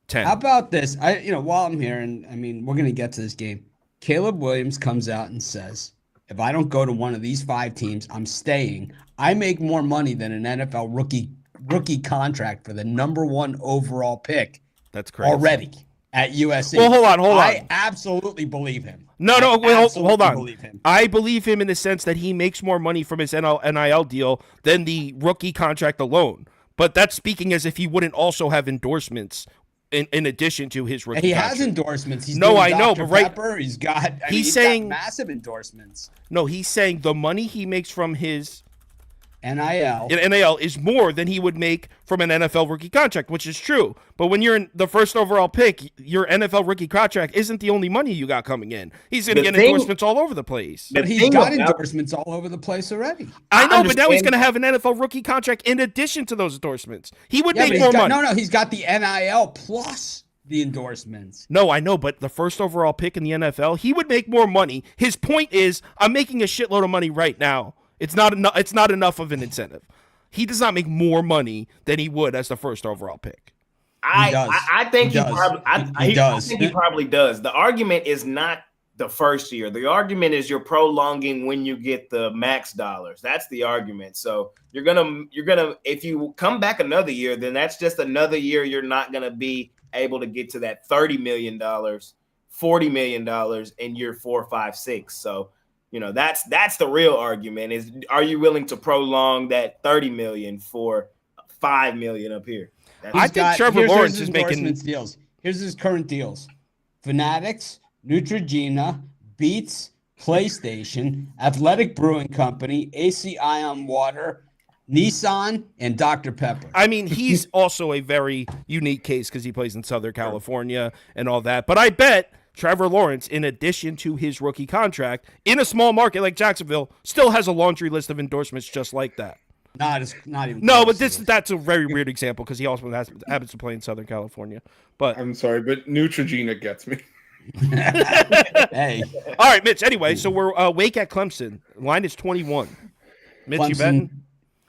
Speaker 1: 10.
Speaker 2: How about this? While I'm here, and I mean, we're going to get to this game. Caleb Williams comes out and says, if I don't go to one of these 5 teams, I'm staying. I make more money than an NFL rookie contract for the number 1 overall pick.
Speaker 1: That's crazy.
Speaker 2: Already. at USC.
Speaker 1: Well, hold on.
Speaker 2: I absolutely believe him.
Speaker 1: No, hold on.
Speaker 2: Believe him.
Speaker 1: I believe him in the sense that he makes more money from his NIL deal than the rookie contract alone. But that's speaking as if he wouldn't also have endorsements in addition to his rookie contract.
Speaker 2: He has endorsements. He's
Speaker 1: no, I
Speaker 2: Dr.
Speaker 1: know, but right.
Speaker 2: Pepper. He's got
Speaker 1: he's saying
Speaker 2: got massive endorsements.
Speaker 1: No, he's saying the money he makes from his
Speaker 2: NIL
Speaker 1: is more than he would make from an NFL rookie contract, which is true. But when you're in the first overall pick, your NFL rookie contract isn't the only money you got coming in. He's going to get endorsements all over the place.
Speaker 2: But he's got endorsements all over the place already.
Speaker 1: I know, but now he's going to have an NFL rookie contract in addition to those endorsements. He would make more money.
Speaker 2: No, he's got the NIL plus the endorsements.
Speaker 1: No, I know, but the first overall pick in the NFL, he would make more money. His point is, I'm making a shitload of money right now. It's not enough of an incentive. He does not make more money than he would as the first overall pick.
Speaker 3: I think he probably does. The argument is not the first year. The argument is you're prolonging when you get the max dollars. That's the argument. So you're gonna if you come back another year, then that's just another year you're not gonna be able to get to that $30 million, $40 million in year 4, 5, 6. So that's the real argument is, are you willing to prolong that $30 million for $5 million up here?
Speaker 1: I think Trevor Lawrence is making
Speaker 2: deals. Here's his current deals: Fanatics, Neutrogena, Beats, PlayStation, Athletic Brewing Company, AC Ion Water, Nissan, and Dr. Pepper.
Speaker 1: I mean, he's also a very unique case because he plays in Southern California and all that. But I bet Trevor Lawrence, in addition to his rookie contract, in a small market like Jacksonville, still has a laundry list of endorsements just like that.
Speaker 2: Not even.
Speaker 1: No, but that's a very weird example because he also happens to play in Southern California. But
Speaker 4: I'm sorry, but Neutrogena gets me.
Speaker 2: Hey.
Speaker 1: All right, Mitch. Anyway, so we're Wake at Clemson. Line is 21. Mitch,
Speaker 2: Clemson,
Speaker 1: you betting?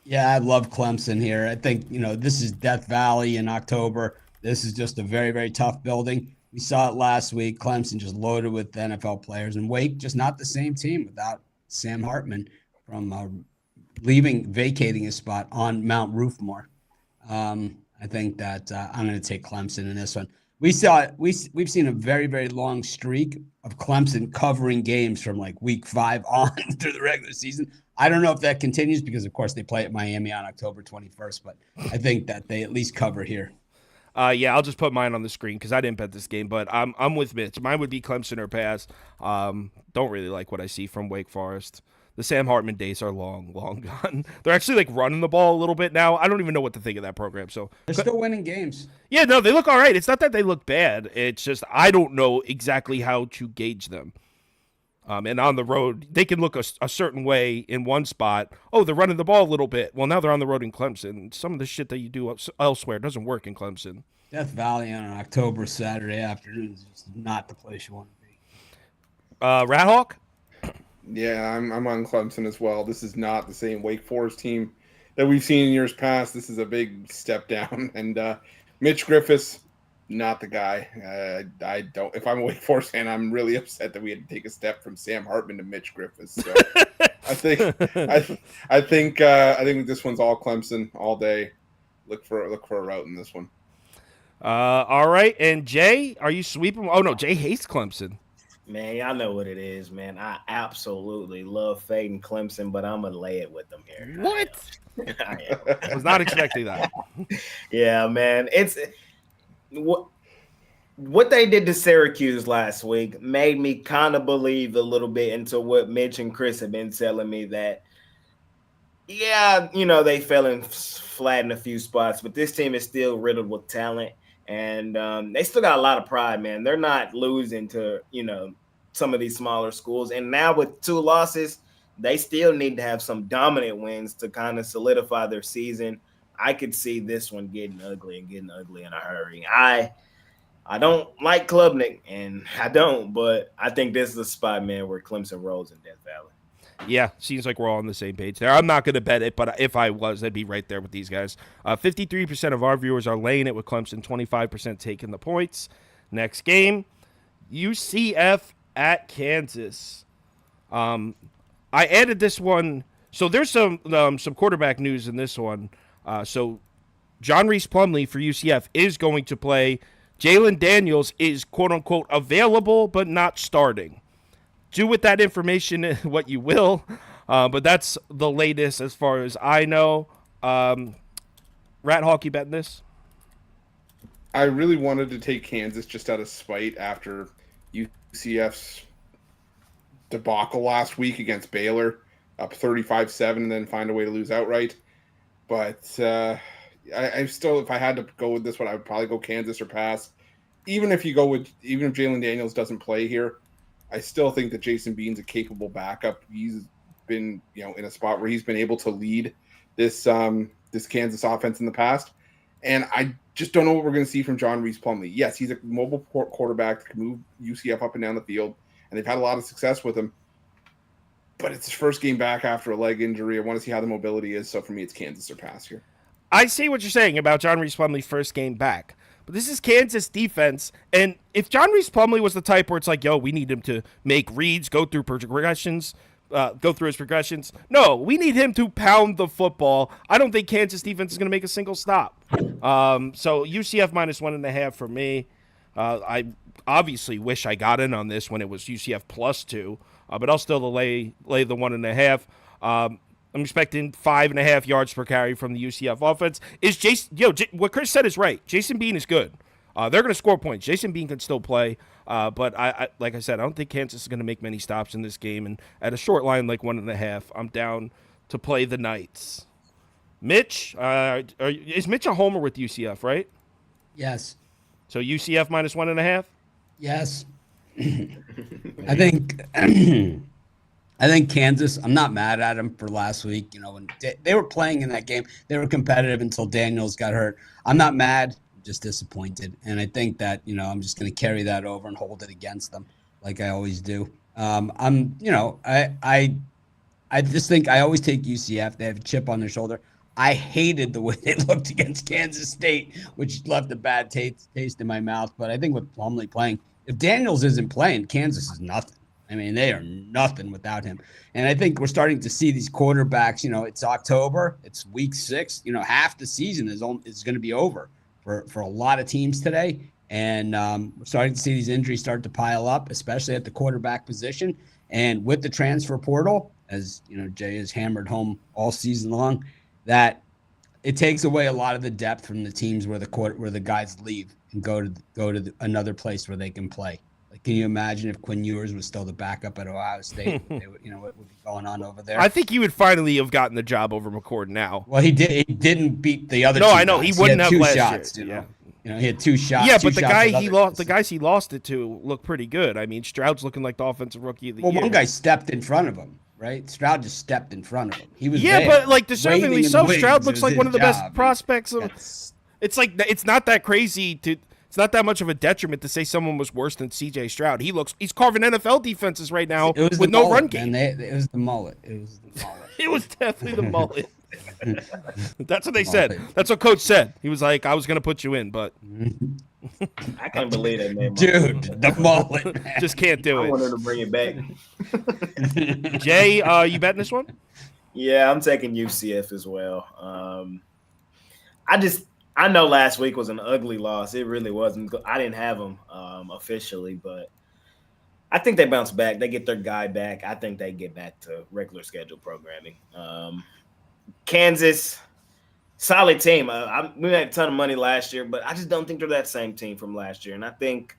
Speaker 2: Yeah, I love Clemson here. I think, this is Death Valley in October. This is just a very, very tough building. We saw it last week. Clemson just loaded with NFL players, and Wake just not the same team without Sam Hartman from vacating his spot on Mount Roofmore. I think that I'm going to take Clemson in this one. We've seen a very, very long streak of Clemson covering games from like week 5 on through the regular season. I don't know if that continues because, of course, they play at Miami on October 21st, but I think that they at least cover here.
Speaker 1: Yeah, I'll just put mine on the screen because I didn't bet this game, but I'm with Mitch. Mine would be Clemson or pass. Don't really like what I see from Wake Forest. The Sam Hartman days are long gone. They're actually like running the ball a little bit now. I don't even know what to think of that program. So
Speaker 2: they're still winning games.
Speaker 1: Yeah, no, they look all right. It's not that they look bad. It's just I don't know exactly how to gauge them. And on the road, they can look a certain way in one spot. Oh, they're running the ball a little bit. Well, now they're on the road in Clemson. Some of the shit that you do elsewhere doesn't work in Clemson.
Speaker 2: Death Valley on an October Saturday afternoon is just not the place you want to be.
Speaker 1: Rat Hawk?
Speaker 4: Yeah, I'm on Clemson as well. This is not the same Wake Forest team that we've seen in years past. This is a big step down. And Mitch Griffiths, not the guy. I don't. If I'm a Wake Forest fan, I'm really upset that we had to take a step from Sam Hartman to Mitch Griffiths. So I think this one's all Clemson all day. Look for a route in this one.
Speaker 1: All right, and Jay, are you sweeping? Oh no, Jay hates Clemson.
Speaker 3: Man, y'all know what it is, man. I absolutely love fading Clemson, but I'm gonna lay it with them here.
Speaker 1: What?
Speaker 3: I
Speaker 1: was not expecting that.
Speaker 3: Yeah, man. It's what they did to Syracuse last week made me kind of believe a little bit into what Mitch and Chris have been telling me that, yeah, they fell flat in a few spots, but this team is still riddled with talent. And they still got a lot of pride, man. They're not losing to, some of these smaller schools. And now with 2 losses, they still need to have some dominant wins to kind of solidify their season. I could see this one getting ugly in a hurry. I don't like Klubnik, and I don't, but I think this is a spot, man, where Clemson rolls in Death Valley.
Speaker 1: Yeah, seems like we're all on the same page there. I'm not going to bet it, but if I was, I'd be right there with these guys. 53% of our viewers are laying it with Clemson, 25% taking the points. Next game, UCF at Kansas. I added this one. So there's some quarterback news in this one. So John Reese Plumlee for UCF is going to play Jalen Daniels is quote-unquote available but not starting. Do with that information what you will, but that's the latest as far as I know. Rat Hawk, you betting this?
Speaker 4: I really wanted to take Kansas just out of spite after UCF's debacle last week against Baylor, up 35-7, and then find a way to lose outright. But I still, if I had to go with this one, I would probably go Kansas or pass. Even if Jalen Daniels doesn't play here, I still think that Jason Bean's a capable backup. He's been, in a spot where he's been able to lead this Kansas offense in the past. And I just don't know what we're going to see from John Reese Plumlee. Yes, he's a mobile quarterback that can move UCF up and down the field, and they've had a lot of success with him. But it's his first game back after a leg injury. I want to see how the mobility is. So for me, it's Kansas or pass here.
Speaker 1: I see what you're saying about John Reese Plumlee's first game back. But this is Kansas defense, and if John Reese Plumlee was the type where it's like, yo, we need him to make reads, go through his progressions. No, we need him to pound the football. I don't think Kansas defense is going to make a single stop. So UCF -1.5 for me. I obviously wish I got in on this when it was UCF +2, but I'll still lay the 1.5. I'm expecting 5.5 yards per carry from the UCF offense. What Chris said is right. Jason Bean is good. They're going to score points. Jason Bean can still play. But I like I said, I don't think Kansas is going to make many stops in this game. And at a short line like 1.5, I'm down to play the Knights. Mitch, is Mitch a homer with UCF, right?
Speaker 2: Yes.
Speaker 1: So UCF -1.5?
Speaker 2: Yes. I think Kansas, I'm not mad at them for last week. When they were playing in that game, they were competitive until Daniels got hurt. I'm not mad, just disappointed. And I think that, I'm just going to carry that over and hold it against them like I always do. I just think I always take UCF. They have a chip on their shoulder. I hated the way they looked against Kansas State, which left a bad taste in my mouth. But I think with Plumlee playing, if Daniels isn't playing, Kansas is nothing. I mean, they are nothing without him. And I think we're starting to see these quarterbacks, it's October, it's week 6, half the season is going to be over for a lot of teams today. And we're starting to see these injuries start to pile up, especially at the quarterback position. And with the transfer portal, as Jay has hammered home all season long, that it takes away a lot of the depth from the teams where the guys leave and go to another place where they can play. Can you imagine if Quinn Ewers was still the backup at Ohio State? What would be going on over there?
Speaker 1: I think he would finally have gotten the job over McCord now.
Speaker 2: Well, he did. He didn't beat the other.
Speaker 1: No,
Speaker 2: two
Speaker 1: I know
Speaker 2: guys.
Speaker 1: he wouldn't have
Speaker 2: two
Speaker 1: last
Speaker 2: shots.
Speaker 1: year.
Speaker 2: He had 2 shots.
Speaker 1: Yeah, but the guys he lost it to look pretty good. I mean, Stroud's looking like the offensive rookie of the year.
Speaker 2: Well, one guy stepped in front of him, right? Stroud just stepped in front of him. He was
Speaker 1: but like deservingly so. Stroud looks like one of the best prospects. It's like it's not that crazy to. It's not that much of a detriment to say someone was worse than C.J. Stroud. He's carving NFL defenses right now with no run game.
Speaker 2: It was the mullet.
Speaker 1: It was definitely the mullet. That's what they said. That's what Coach said. He was like, I was going to put you in, but
Speaker 3: I can't believe that, man.
Speaker 2: Dude, the mullet.
Speaker 1: Just can't do it.
Speaker 3: I wanted to bring it back.
Speaker 1: Jay, you betting this one?
Speaker 3: Yeah, I'm taking UCF as well. I know last week was an ugly loss. It really wasn't. I didn't have them officially, but I think they bounce back. They get their guy back. I think they get back to regular schedule programming. Kansas, solid team. We made a ton of money last year, but I just don't think they're that same team from last year. And I think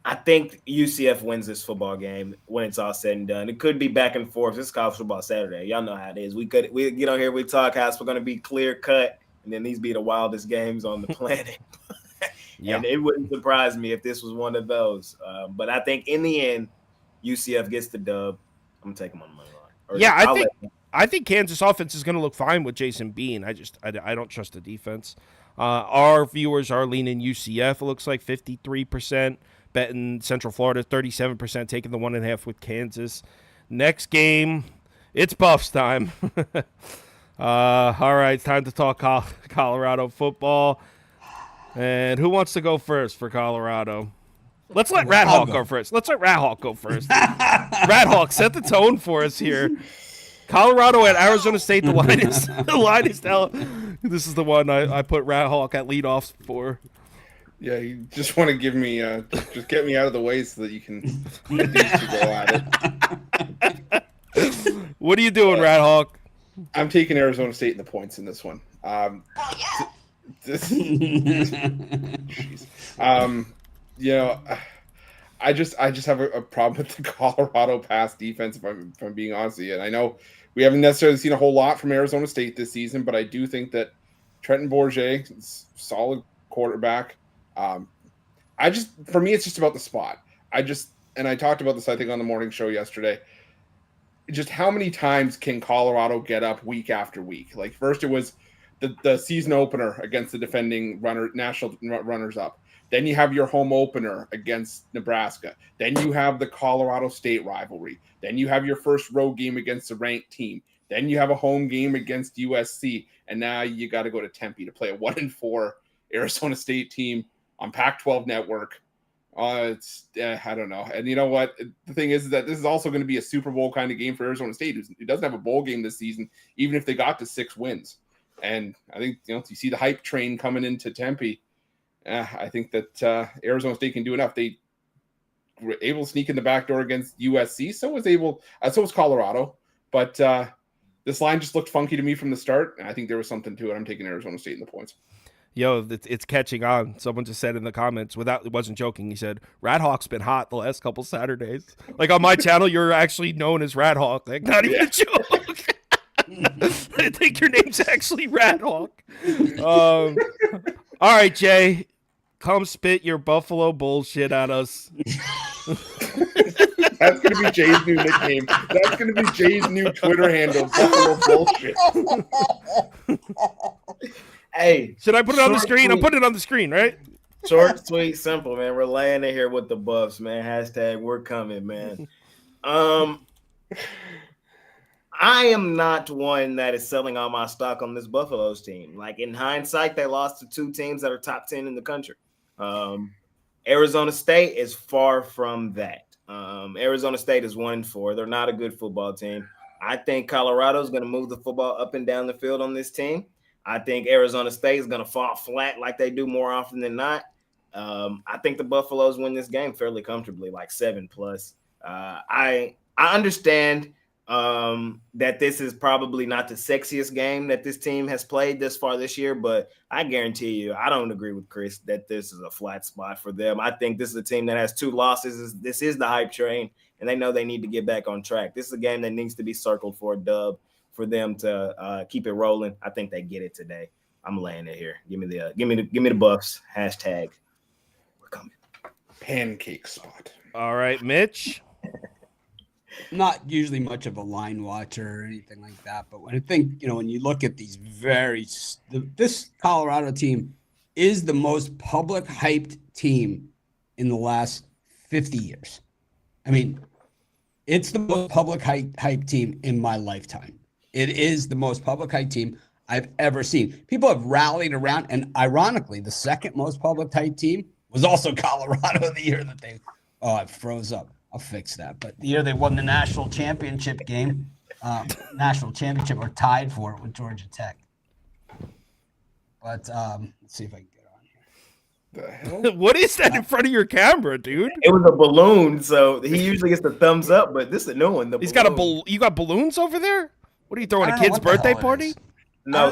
Speaker 3: UCF wins this football game when it's all said and done. It could be back and forth. This is college football Saturday. Y'all know how it is. We get on here, we talk how it's going to be clear cut. And then these be the wildest games on the planet. And it wouldn't surprise me if this was one of those. But I think in the end, UCF gets the dub. I'm going to take them on the money line.
Speaker 1: I think Kansas offense is going to look fine with Jason Bean. I don't trust the defense. Our viewers are leaning UCF. It looks like 53%. Betting Central Florida, 37%. Taking the 1.5 with Kansas. Next game, it's Buffs time. All right, it's time to talk Colorado football. And who wants to go first for Colorado? Let's let Rat Hawk go first. Rat Hawk, set the tone for us here. Colorado at Arizona State. The line is down. This is the one I put Rat Hawk at leadoff for.
Speaker 4: Yeah, you just want to give me, just get me out of the way so that you can get these two go at it.
Speaker 1: What are you doing, Rat Hawk?
Speaker 4: I'm taking Arizona State in the points in this one. Jeez. You know, I just have a problem with the Colorado pass defense, if I'm being honest with you. And I know we haven't necessarily seen a whole lot from Arizona State this season, but I do think that Trenton Bourget is a solid quarterback. For me, it's just about the spot. And I talked about this, I think, on the morning show yesterday. Just how many times can Colorado get up week after week? Like, first it was the season opener against the defending national runners up. Then you have your home opener against Nebraska. Then you have the Colorado State rivalry. Then you have your first road game against a ranked team. Then you have a home game against USC. And now you got to go to Tempe to play a 1-4 Arizona State team on Pac-12 network. I don't know. And you know what? The thing is that this is also going to be a Super Bowl kind of game for Arizona State, who doesn't have a bowl game this season, even if they got to 6 wins. And I think, you see the hype train coming into Tempe. I think that Arizona State can do enough. They were able to sneak in the back door against USC. So was Colorado. But this line just looked funky to me from the start. And I think there was something to it. I'm taking Arizona State in the points.
Speaker 1: Yo, it's catching on. Someone just said in the comments, it wasn't joking. He said, Rat Hawk's been hot the last couple Saturdays. Like, on my channel, you're actually known as Rat Hawk. Like, not even a joke. I think your name's actually Rat Hawk. All right, Jay, come spit your Buffalo bullshit at us.
Speaker 4: That's going to be Jay's new nickname. That's going to be Jay's new Twitter handle, Buffalo bullshit.
Speaker 3: Hey,
Speaker 1: should I put it on the screen? I'm putting it on the screen, right?
Speaker 3: Short, sweet, simple, man. We're laying it here with the Buffs, man. Hashtag we're coming, man. I am not one that is selling all my stock on this Buffalo's team. Like, in hindsight, they lost to 2 teams that are top 10 in the country. Arizona State is far from that. Arizona State is 1-4. They're not a good football team. I think Colorado is going to move the football up and down the field on this team. I think Arizona State is going to fall flat like they do more often than not. I think the Buffaloes win this game fairly comfortably, like 7+. I understand that this is probably not the sexiest game that this team has played this far this year, but I guarantee you, I don't agree with Chris that this is a flat spot for them. I think this is a team that has 2 losses. This is the hype train, and they know they need to get back on track. This is a game that needs to be circled for a dub for them to keep it rolling. I think they get it today. I'm laying it here. Give me the Buffs. Hashtag we're coming.
Speaker 4: Pancake spot.
Speaker 1: All right, Mitch.
Speaker 2: Not usually much of a line watcher or anything like that, but when I think, when you look at these this Colorado team is the most public hyped team in the last 50 years. I mean, it's the most public hype team in my lifetime. It is the most public hype team I've ever seen. People have rallied around, and ironically, the second most public hype team was also Colorado the year that it froze up. I'll fix that. But the year they won the national championship game, or tied for it with Georgia Tech. But let's see if I can get on here.
Speaker 4: The hell?
Speaker 1: What is that in front of your camera, dude?
Speaker 3: It was a balloon, so he usually gets the thumbs up, but this is a new one.
Speaker 1: He's got you got balloons over there? What are you throwing, a kid's birthday party?
Speaker 3: No,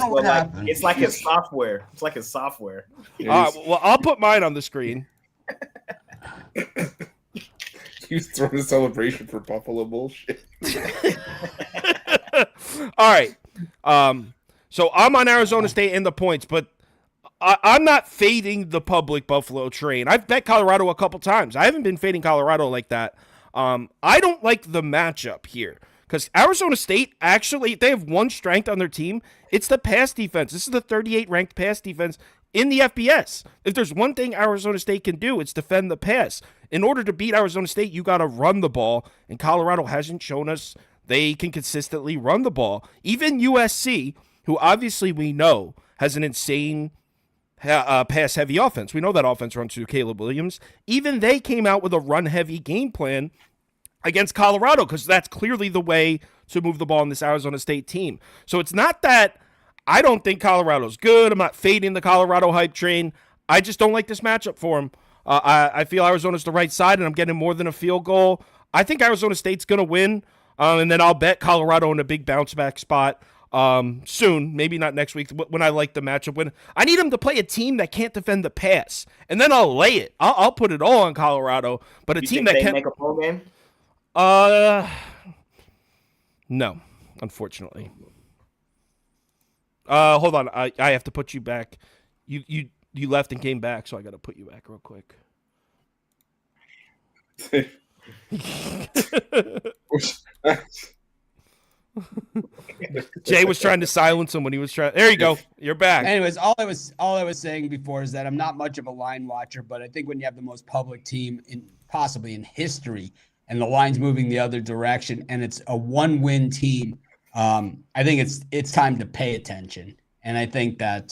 Speaker 3: it's like his software. It's like his software.
Speaker 1: Well, I'll put mine on the screen.
Speaker 4: He's throwing a celebration for Buffalo bullshit.
Speaker 1: All right. So I'm on Arizona State in the points, but I'm not fading the public Buffalo train. I've bet Colorado a couple times. I haven't been fading Colorado like that. I don't like the matchup here because Arizona State, actually, they have one strength on their team. It's the pass defense. This is the 38th ranked pass defense in the FBS. If there's one thing Arizona State can do, it's defend the pass. In order to beat Arizona State, you got to run the ball, and Colorado hasn't shown us they can consistently run the ball. Even USC, who obviously we know has an insane pass-heavy offense. We know that offense runs through Caleb Williams. Even they came out with a run-heavy game plan against Colorado because that's clearly the way to move the ball in this Arizona State team. So it's not that I don't think Colorado's good. I'm not fading the Colorado hype train. I just don't like this matchup for them. I feel Arizona's the right side, and I'm getting more than a field goal. I think Arizona State's going to win, and then I'll bet Colorado in a big bounce-back spot soon, maybe not next week, when I like the matchup. When I need them to play a team that can't defend the pass, and then I'll lay it. I'll put it all on Colorado, but a team that
Speaker 3: they
Speaker 1: can't
Speaker 3: make a bowl game.
Speaker 1: No, unfortunately. Hold on, I have to put you back. You left and came back, so I got to put you back real quick. Jay was trying to silence him when he was trying. There you go. You're back.
Speaker 2: Anyways, all I was saying before is that I'm not much of a line watcher, but I think when you have the most public team possibly in history, and the line's moving the other direction, and it's a 1-win team, I think it's time to pay attention. And I think that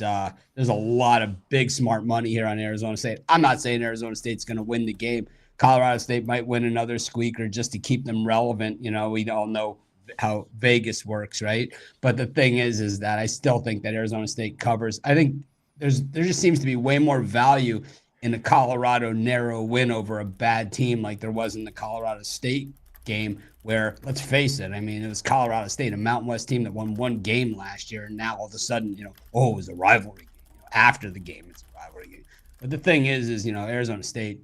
Speaker 2: there's a lot of big, smart money here on Arizona State. I'm not saying Arizona State's going to win the game. Colorado State might win another squeaker just to keep them relevant. You know, we all know how Vegas works, right? But the thing is that I still think that Arizona State covers. I think there just seems to be way more value in a Colorado narrow win over a bad team like there was in the Colorado State game, where, let's face it, I mean, it was Colorado State, a Mountain West team that won one game last year, and now all of a sudden, it was a rivalry game. After the game, it's a rivalry game. But the thing is, Arizona State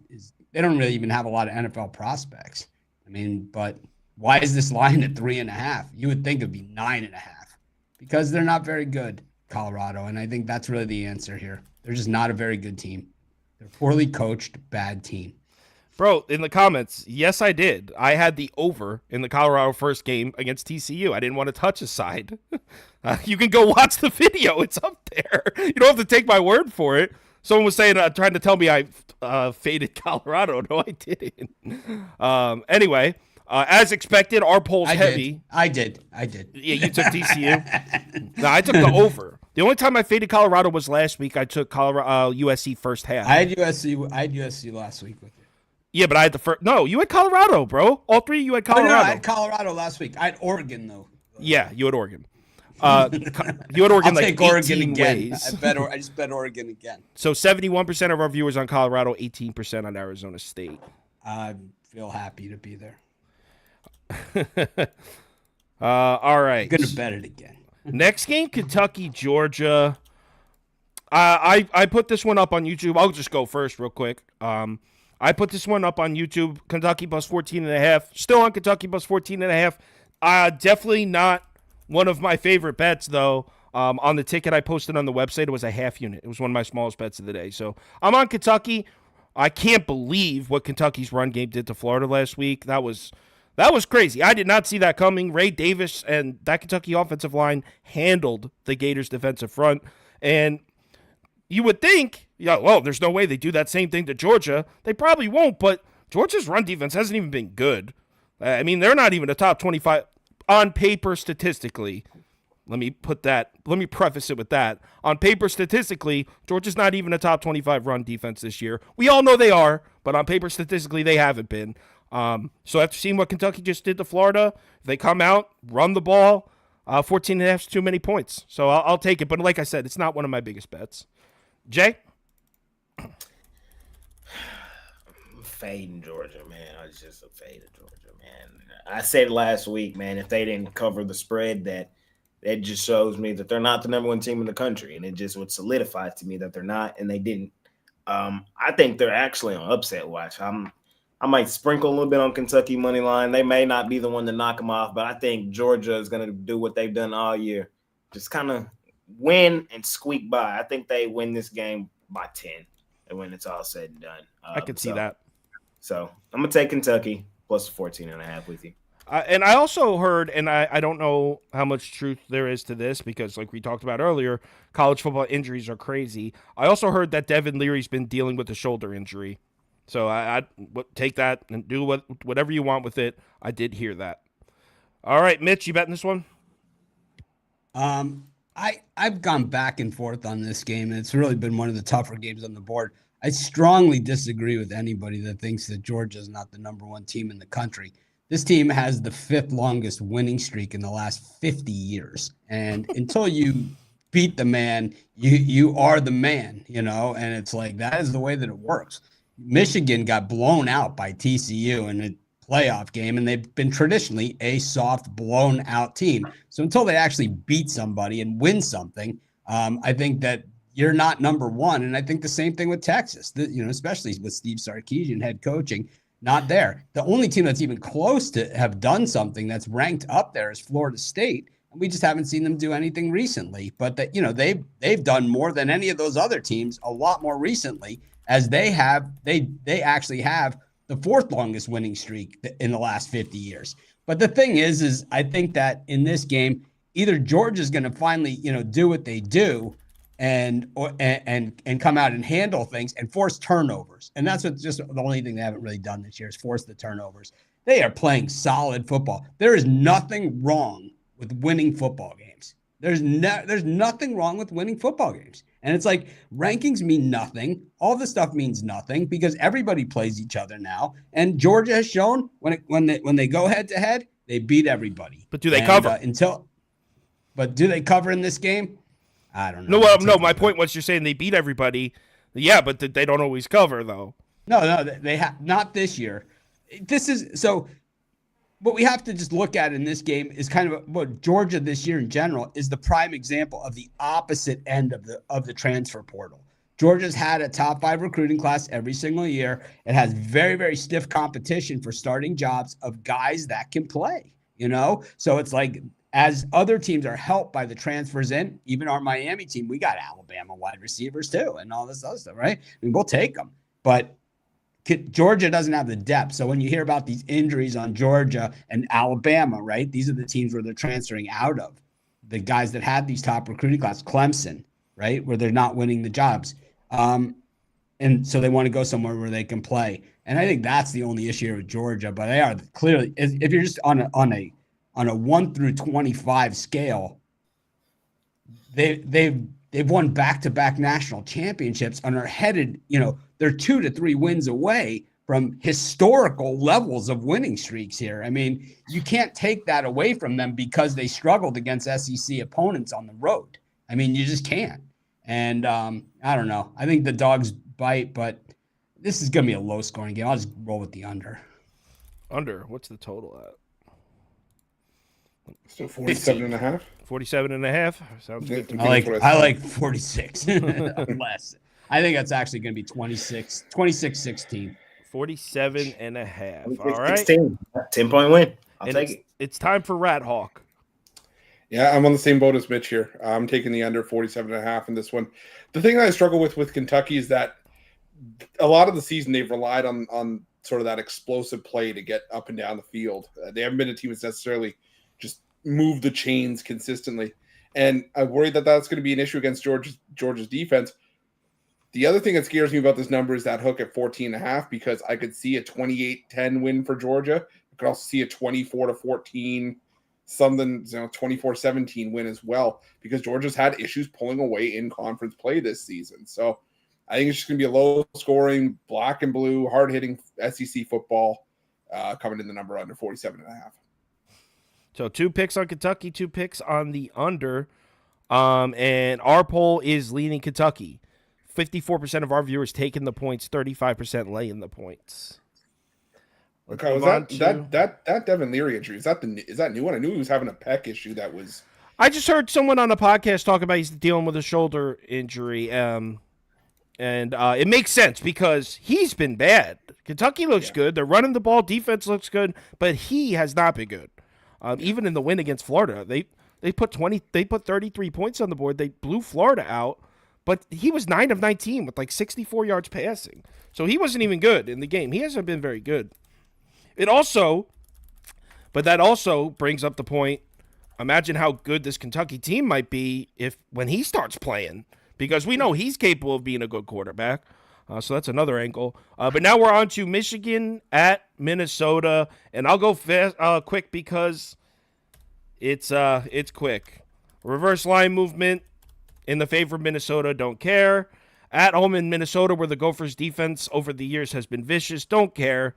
Speaker 2: they don't really even have a lot of NFL prospects. I mean, but why is this line at 3.5? You would think it'd be 9.5, because they're not very good, Colorado, and I think that's really the answer here. They're just not a very good team. They're a poorly coached, bad team.
Speaker 1: Bro, in the comments, yes, I did. I had the over in the Colorado first game against TCU. I didn't want to touch a side. You can go watch the video. It's up there. You don't have to take my word for it. Someone was saying, trying to tell me I faded Colorado. No, I didn't. Anyway, as expected, our poll's heavy.
Speaker 2: I did.
Speaker 1: Yeah, you took TCU? No, I took the over. The only time I faded Colorado was last week. I took Colorado USC first half.
Speaker 2: I had USC last week with you.
Speaker 1: Yeah, but I had the first. No, you had Colorado, bro. All three of you had Colorado.
Speaker 2: Oh, no, I had Colorado last week. I had Oregon, though.
Speaker 1: Yeah, you had Oregon. You had Oregon.
Speaker 2: I'll take Oregon again.
Speaker 1: Ways.
Speaker 2: I just bet Oregon again.
Speaker 1: So 71% of our viewers on Colorado, 18% on Arizona State.
Speaker 2: I feel happy to be there.
Speaker 1: All right.
Speaker 2: I'm gonna bet it again.
Speaker 1: Next game, Kentucky, Georgia. I put this one up on YouTube. I'll just go first real quick. I put this one up on YouTube. Kentucky plus 14.5. Still on Kentucky plus 14.5. Definitely not one of my favorite bets, though. On the ticket I posted on the website, it was a half unit. It was one of my smallest bets of the day. So I'm on Kentucky. I can't believe what Kentucky's run game did to Florida last week. That was crazy. I did not see that coming. Ray Davis and that Kentucky offensive line handled the Gators' defensive front. And you would think, there's no way they do that same thing to Georgia. They probably won't, but Georgia's run defense hasn't even been good. I mean, they're not even a top 25 on paper statistically. Let me preface it with that. On paper statistically, Georgia's not even a top 25 run defense this year. We all know they are, but on paper statistically, they haven't been. So after seeing what Kentucky just did to Florida, if they come out, run the ball, 14.5 is too many points. So I'll take it. But like I said, it's not one of my biggest bets. Jay?
Speaker 3: I'm fading Georgia, man. I was just a fade of Georgia, man. I said last week, man, if they didn't cover the spread, that just shows me that they're not the number one team in the country. And it just would solidify to me that they're not, and they didn't. I think they're actually on upset watch. I might sprinkle a little bit on Kentucky money line. They may not be the one to knock them off, but I think Georgia is going to do what they've done all year. Just kind of win and squeak by. I think they win this game by 10 and when it's all said and done.
Speaker 1: I could see that.
Speaker 3: So I'm going to take Kentucky plus 14.5 with you.
Speaker 1: And I also heard, and I don't know how much truth there is to this because, like we talked about earlier, college football injuries are crazy. I also heard that Devin Leary's been dealing with a shoulder injury. So I take that and do whatever you want with it. I did hear that. All right, Mitch, you betting this one?
Speaker 2: I've gone back and forth on this game, and it's really been one of the tougher games on the board. I strongly disagree with anybody that thinks that Georgia is not the number one team in the country. This team has the 5th longest winning streak in the last 50 years. And until you beat the man, you are the man, and it's like that is the way that it works. Michigan got blown out by TCU in a playoff game, and they've been traditionally a soft, blown out team. So until they actually beat somebody and win something, I think that you're not number one. And I think the same thing with Texas, especially with Steve Sarkisian head coaching, not there. The only team that's even close to have done something that's ranked up there is Florida State. And we just haven't seen them do anything recently. But that, they've done more than any of those other teams a lot more recently, as they actually have the fourth longest winning streak in the last 50 years. But the thing is I think that in this game, either Georgia's going to finally, do what they do and come out and handle things and force turnovers. And that's just the only thing they haven't really done this year is force the turnovers. They are playing solid football. There is nothing wrong with winning football games. There's nothing wrong with winning football games. And it's like rankings mean nothing. All this stuff means nothing because everybody plays each other now. And Georgia has shown when they go head to head, they beat everybody.
Speaker 1: But do they cover?
Speaker 2: But do they cover in this game? I don't know.
Speaker 1: No. My point was you're saying they beat everybody. Yeah, but they don't always cover though.
Speaker 2: No, they have not this year. This is so. What we have to just look at in this game is kind of what Georgia this year in general is the prime example of the opposite end of the transfer portal. Georgia's had a top 5 recruiting class every single year. It has very, very stiff competition for starting jobs of guys that can play, So it's like as other teams are helped by the transfers in, even our Miami team, we got Alabama wide receivers too and all this other stuff, right? I mean, we'll take them. But Georgia doesn't have the depth. So when you hear about these injuries on Georgia and Alabama, right, these are the teams where they're transferring out of. The guys that had these top recruiting classes, Clemson, right, where they're not winning the jobs. And so they want to go somewhere where they can play. And I think that's the only issue here with Georgia. But they are clearly, if you're just on a 1 through 25 scale, they've won back-to-back national championships and are headed, they're 2 to 3 wins away from historical levels of winning streaks here. I mean, you can't take that away from them because they struggled against SEC opponents on the road. I mean, you just can't. And I don't know. I think the dogs bite, but this is going to be a low-scoring game. I'll just roll with the under.
Speaker 1: Under? What's the total at?
Speaker 4: So 47.5?
Speaker 1: 47.5? Sounds good to me.
Speaker 2: I like 46 less. I think that's actually going to be 26-16.
Speaker 1: 47.5. All right.
Speaker 3: 16. 10-point win. I'll take it.
Speaker 1: It's time for Rat Hawk.
Speaker 4: Yeah, I'm on the same boat as Mitch here. I'm taking the under 47.5 in this one. The thing that I struggle with Kentucky is that a lot of the season they've relied on sort of that explosive play to get up and down the field. They haven't been a team that's necessarily just moved the chains consistently. And I worry that that's going to be an issue against Georgia's defense. The other thing that scares me about this number is that hook at 14.5, because I could see a 28-10 win for Georgia. I could also see a 24-14, something, 24-17 win as well, because Georgia's had issues pulling away in conference play this season. So I think it's just going to be a low-scoring, black and blue, hard-hitting SEC football coming in the number under 47.5.
Speaker 1: So 2 picks on Kentucky, 2 picks on the under, and our poll is leaning Kentucky. 54% of our viewers taking the points, 35% laying the points.
Speaker 4: Okay, was that Devin Leary injury? Is that new one? I knew he was having a pec issue. That was.
Speaker 1: I just heard someone on a podcast talk about he's dealing with a shoulder injury, and it makes sense because he's been bad. Kentucky looks good; they're running the ball. Defense looks good, but he has not been good. Even in the win against Florida, they put 33 points on the board. They blew Florida out. But he was 9 of 19 with like 64 yards passing. So he wasn't even good in the game. He hasn't been very good. That also brings up the point. Imagine how good this Kentucky team might be when he starts playing, because we know he's capable of being a good quarterback. So that's another angle. But now we're on to Michigan at Minnesota, and I'll go quick because it's quick. Reverse line movement. In the favor of Minnesota, don't care. At home in Minnesota, where the Gophers' defense over the years has been vicious, don't care.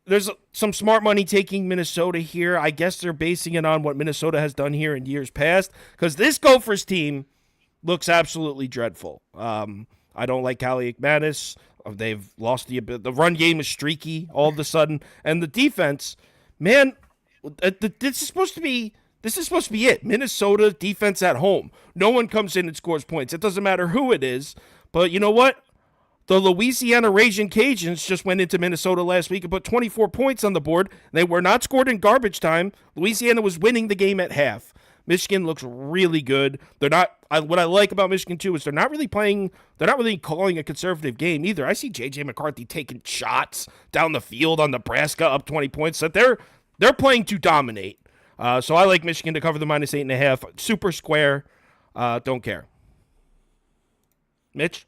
Speaker 1: There's some smart money taking Minnesota here. I guess they're basing it on what Minnesota has done here in years past, because this Gophers team looks absolutely dreadful. I don't like Callie McManus. They've lost the run game is streaky all of a sudden, and the defense, man, this is supposed to be it. Minnesota defense at home. No one comes in and scores points. It doesn't matter who it is. But you know what? The Louisiana Raging Cajuns just went into Minnesota last week and put 24 points on the board. They were not scored in garbage time. Louisiana was winning the game at half. Michigan looks really good. They're not. What I like about Michigan too is they're not really calling a conservative game either. I see J.J. McCarthy taking shots down the field on Nebraska up 20 points. So they're playing to dominate. So I like Michigan to cover the -8.5. Super square. Don't care. Mitch?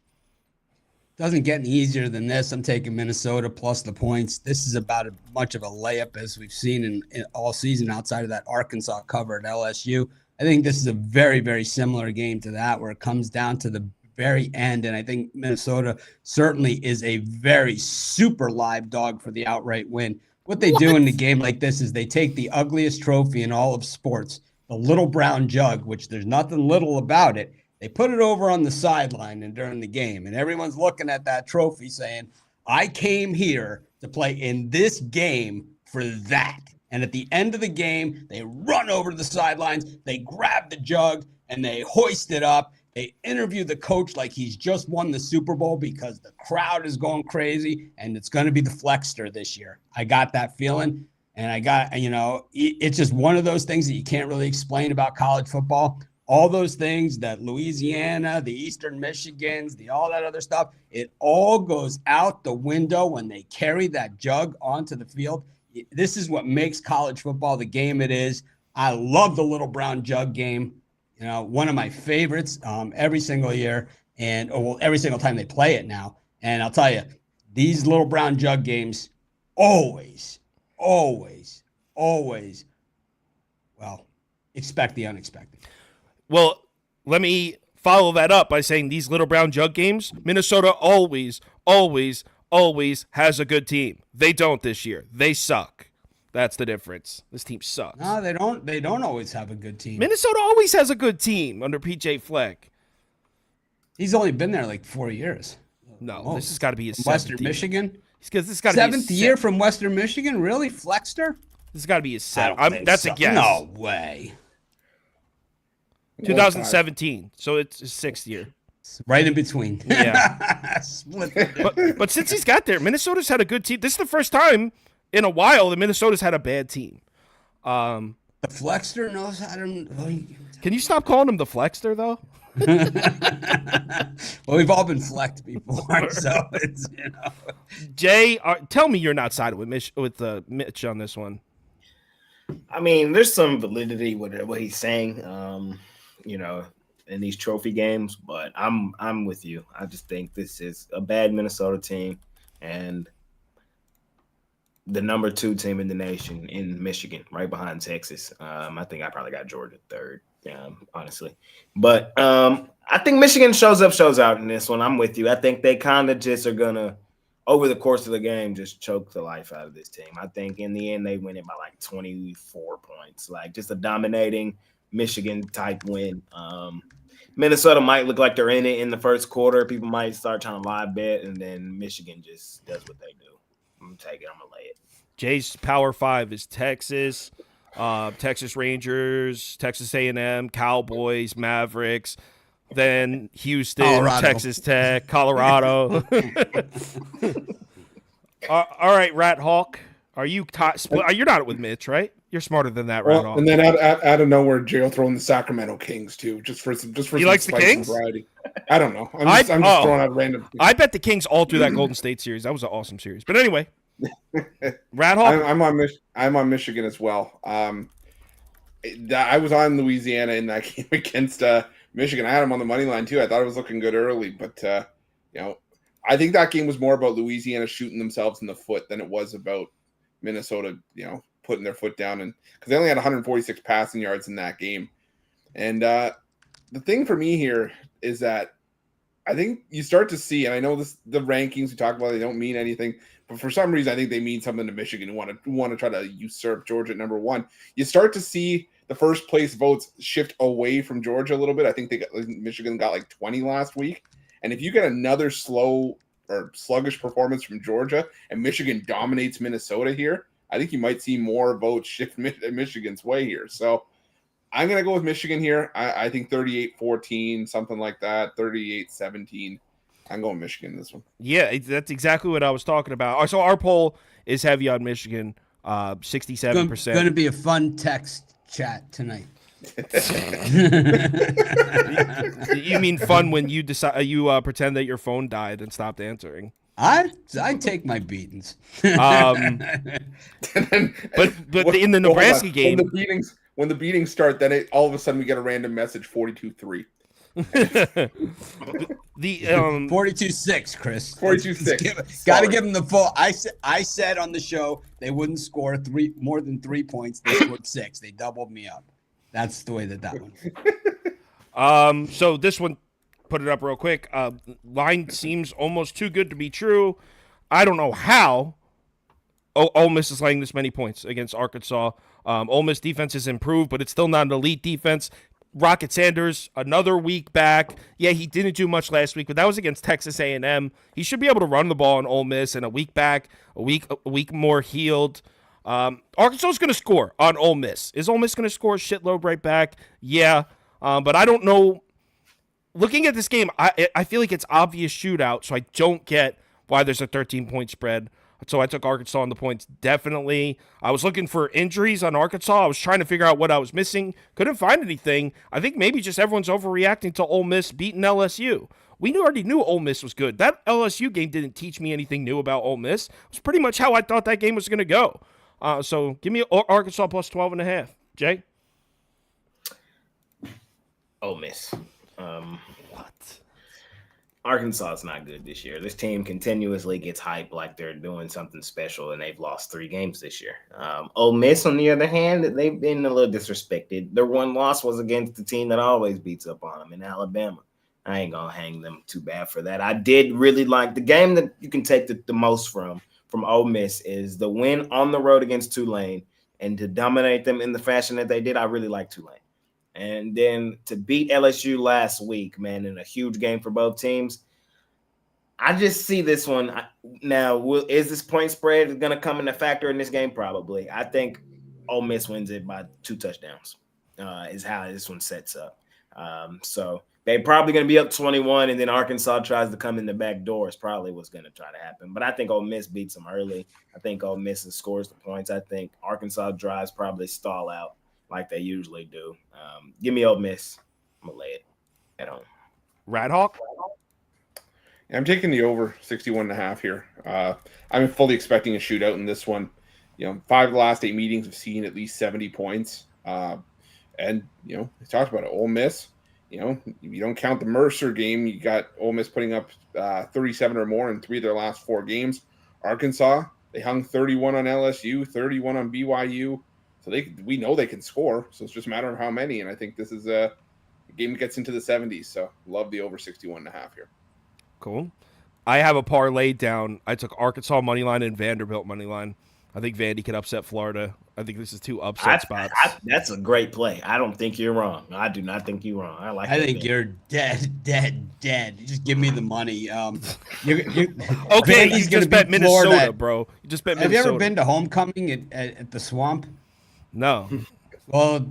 Speaker 2: Doesn't get any easier than this. I'm taking Minnesota plus the points. This is about as much of a layup as we've seen in all season outside of that Arkansas cover at LSU. I think this is a very, very similar game to that where it comes down to the very end. And I think Minnesota certainly is a very super live dog for the outright win. What they do in the game like this is they take the ugliest trophy in all of sports, the little brown jug, which there's nothing little about it. They put it over on the sideline and during the game, and everyone's looking at that trophy saying, I came here to play in this game for that. And at the end of the game, they run over to the sidelines, they grab the jug, and they hoist it up. They interview the coach like he's just won the Super Bowl because the crowd is going crazy, and it's going to be the Flexter this year. I got that feeling, and it's just one of those things that you can't really explain about college football. All those things that Louisiana, the Eastern Michigans, all that other stuff, it all goes out the window when they carry that jug onto the field. This is what makes college football the game it is. I love the little brown jug game. One of my favorites every single year and every single time they play it now. And I'll tell you, these little brown jug games always, expect the unexpected.
Speaker 1: Well, let me follow that up by saying these little brown jug games, Minnesota always has a good team. They don't this year. They suck. That's the difference. This team sucks.
Speaker 2: No, they don't. They don't always have a good team.
Speaker 1: Minnesota always has a good team under PJ Fleck.
Speaker 2: He's only been there like 4 years.
Speaker 1: No, this has got to be his
Speaker 2: Western
Speaker 1: seventh year.
Speaker 2: Michigan.
Speaker 1: This has got to
Speaker 2: Seventh
Speaker 1: be his
Speaker 2: year from Western Michigan. Really, Flexter?
Speaker 1: This has got to be his seventh.
Speaker 2: That's
Speaker 1: a guess.
Speaker 2: No way.
Speaker 1: 2017, so it's his 6th year.
Speaker 2: Right in between.
Speaker 1: Yeah. but since he's got there, Minnesota's had a good team. This is the first time in a while that Minnesota's had a bad team.
Speaker 2: The Flexter knows how to.
Speaker 1: Can you stop calling him the Flexter, though?
Speaker 2: Well, we've all been flecked before, so it's
Speaker 1: Jay, tell me you're not siding with Mitch on this one.
Speaker 3: I mean, there's some validity with what he's saying. In these trophy games, but I'm with you. I just think this is a bad Minnesota team and the number 2 team in the nation in Michigan, right behind Texas. I think I probably got Georgia 3rd, honestly. But I think Michigan shows out in this one. I'm with you. I think they kind of just are gonna, over the course of the game, just choke the life out of this team. I think in the end they win it by like 24 points, like just a dominating Michigan type win. Minnesota might look like they're in it in the first quarter. People might start trying to live bet, and then Michigan just does what they do. I'm gonna take it. I'm gonna lay it.
Speaker 1: Jay's Power 5 is Texas, Texas Rangers, Texas A&M, Cowboys, Mavericks, then Houston,
Speaker 2: Colorado.
Speaker 1: Texas Tech, Colorado. All right, Rat Hawk, are you you're not with Mitch, right? You're smarter than that, Rat Hawk.
Speaker 4: And then out of nowhere, Jay will throw in the Sacramento Kings too, just for
Speaker 1: He
Speaker 4: some
Speaker 1: likes the
Speaker 4: spice
Speaker 1: Kings?
Speaker 4: and variety. I don't know. I'm just throwing out random.
Speaker 1: I bet the Kings all through that Golden State series. That was an awesome series. But anyway, Rat Hawk.
Speaker 4: I'm on Michigan as well. I was on Louisiana in that game against Michigan. I had them on the money line too. I thought it was looking good early, but I think that game was more about Louisiana shooting themselves in the foot than it was about Minnesota, putting their foot down, and because they only had 146 passing yards in that game. And the thing for me here is that I think you start to see, and I know the rankings we talk about, they don't mean anything, but for some reason I think they mean something to Michigan who want to try to usurp Georgia at number 1. You start to see the first place votes shift away from Georgia a little bit. I think Michigan got like 20 last week. And if you get another slow or sluggish performance from Georgia and Michigan dominates Minnesota here, I think you might see more votes shift Michigan's way here. So I'm going to go with Michigan here. I think 38-14, something like that, 38-17. I'm going Michigan in this one.
Speaker 1: Yeah, that's exactly what I was talking about. So our poll is heavy on Michigan, 67%.
Speaker 2: Going to be a fun text chat tonight.
Speaker 1: You mean fun when you decide you pretend that your phone died and stopped answering?
Speaker 2: I take my beatings.
Speaker 1: But in the Nebraska game,
Speaker 4: when the beatings start, then all of a sudden we get a random message 42-3.
Speaker 1: The
Speaker 2: 42-6, Chris.
Speaker 4: 42-6.
Speaker 2: Got to give them the full. I said on the show they wouldn't score more than 3 points. They scored 6. They doubled me up. That's the way that
Speaker 1: one. So this one, put it up real quick. Line seems almost too good to be true. I don't know how. Ole Miss is laying this many points against Arkansas. Ole Miss defense has improved, but it's still not an elite defense. Rocket Sanders, another week back. Yeah, he didn't do much last week, but that was against Texas A&M. He should be able to run the ball on Ole Miss, and a week back, a week more healed. Arkansas is going to score on Ole Miss. Is Ole Miss going to score a shitload right back? Yeah, but I don't know. Looking at this game, I feel like it's obvious shootout, so I don't get why there's a 13-point spread. So I took Arkansas on the points, definitely. I was looking for injuries on Arkansas. I was trying to figure out what I was missing. Couldn't find anything. I think maybe just everyone's overreacting to Ole Miss beating LSU. We already knew Ole Miss was good. That LSU game didn't teach me anything new about Ole Miss. It was pretty much how I thought that game was going to go. So give me Arkansas plus 12.5. Jay?
Speaker 3: Ole Miss.
Speaker 1: What?
Speaker 3: Arkansas is not good this year. This team continuously gets hyped like they're doing something special, and they've lost 3 games this year. Ole Miss, on the other hand, they've been a little disrespected. Their one loss was against the team that always beats up on them in Alabama. I ain't going to hang them too bad for that. I did really like the game that you can take the most from Ole Miss is the win on the road against Tulane, and to dominate them in the fashion that they did. I really like Tulane. And then to beat LSU last week, man, in a huge game for both teams, I just see this one. Now, is this point spread going to come into factor in this game? Probably. I think Ole Miss wins it by 2 touchdowns is how this one sets up. So they're probably going to be up 21, and then Arkansas tries to come in the back door is probably what's going to try to happen. But I think Ole Miss beats them early. I think Ole Miss scores the points. I think Arkansas drives probably stall out like they usually do. Give me Ole Miss. I'm going to lay it at home.
Speaker 1: Rat Hawk?
Speaker 4: I'm taking the over 61.5 here. I'm fully expecting a shootout in this one. 5 of the last 8 meetings have seen at least 70 points. And, we talked about it. Ole Miss, you don't count the Mercer game. You got Ole Miss putting up 37 or more in 3 of their last 4 games. Arkansas, they hung 31 on LSU, 31 on BYU. So we know they can score. So it's just a matter of how many. And I think this is a game that gets into the 70s. So love the over 61.5 here.
Speaker 1: Cool. I have a parlay down. I took Arkansas money line and Vanderbilt money line. I think Vandy could upset Florida. I think this is 2 upset spots.
Speaker 3: That's a great play. I don't think you're wrong. I do not think you're wrong. I think
Speaker 2: you're dead. Just give me the money.
Speaker 1: Okay, you just bet Minnesota, Florida. Bro. You just bet Minnesota.
Speaker 2: Have you ever been to homecoming at the Swamp?
Speaker 1: No.
Speaker 2: Well,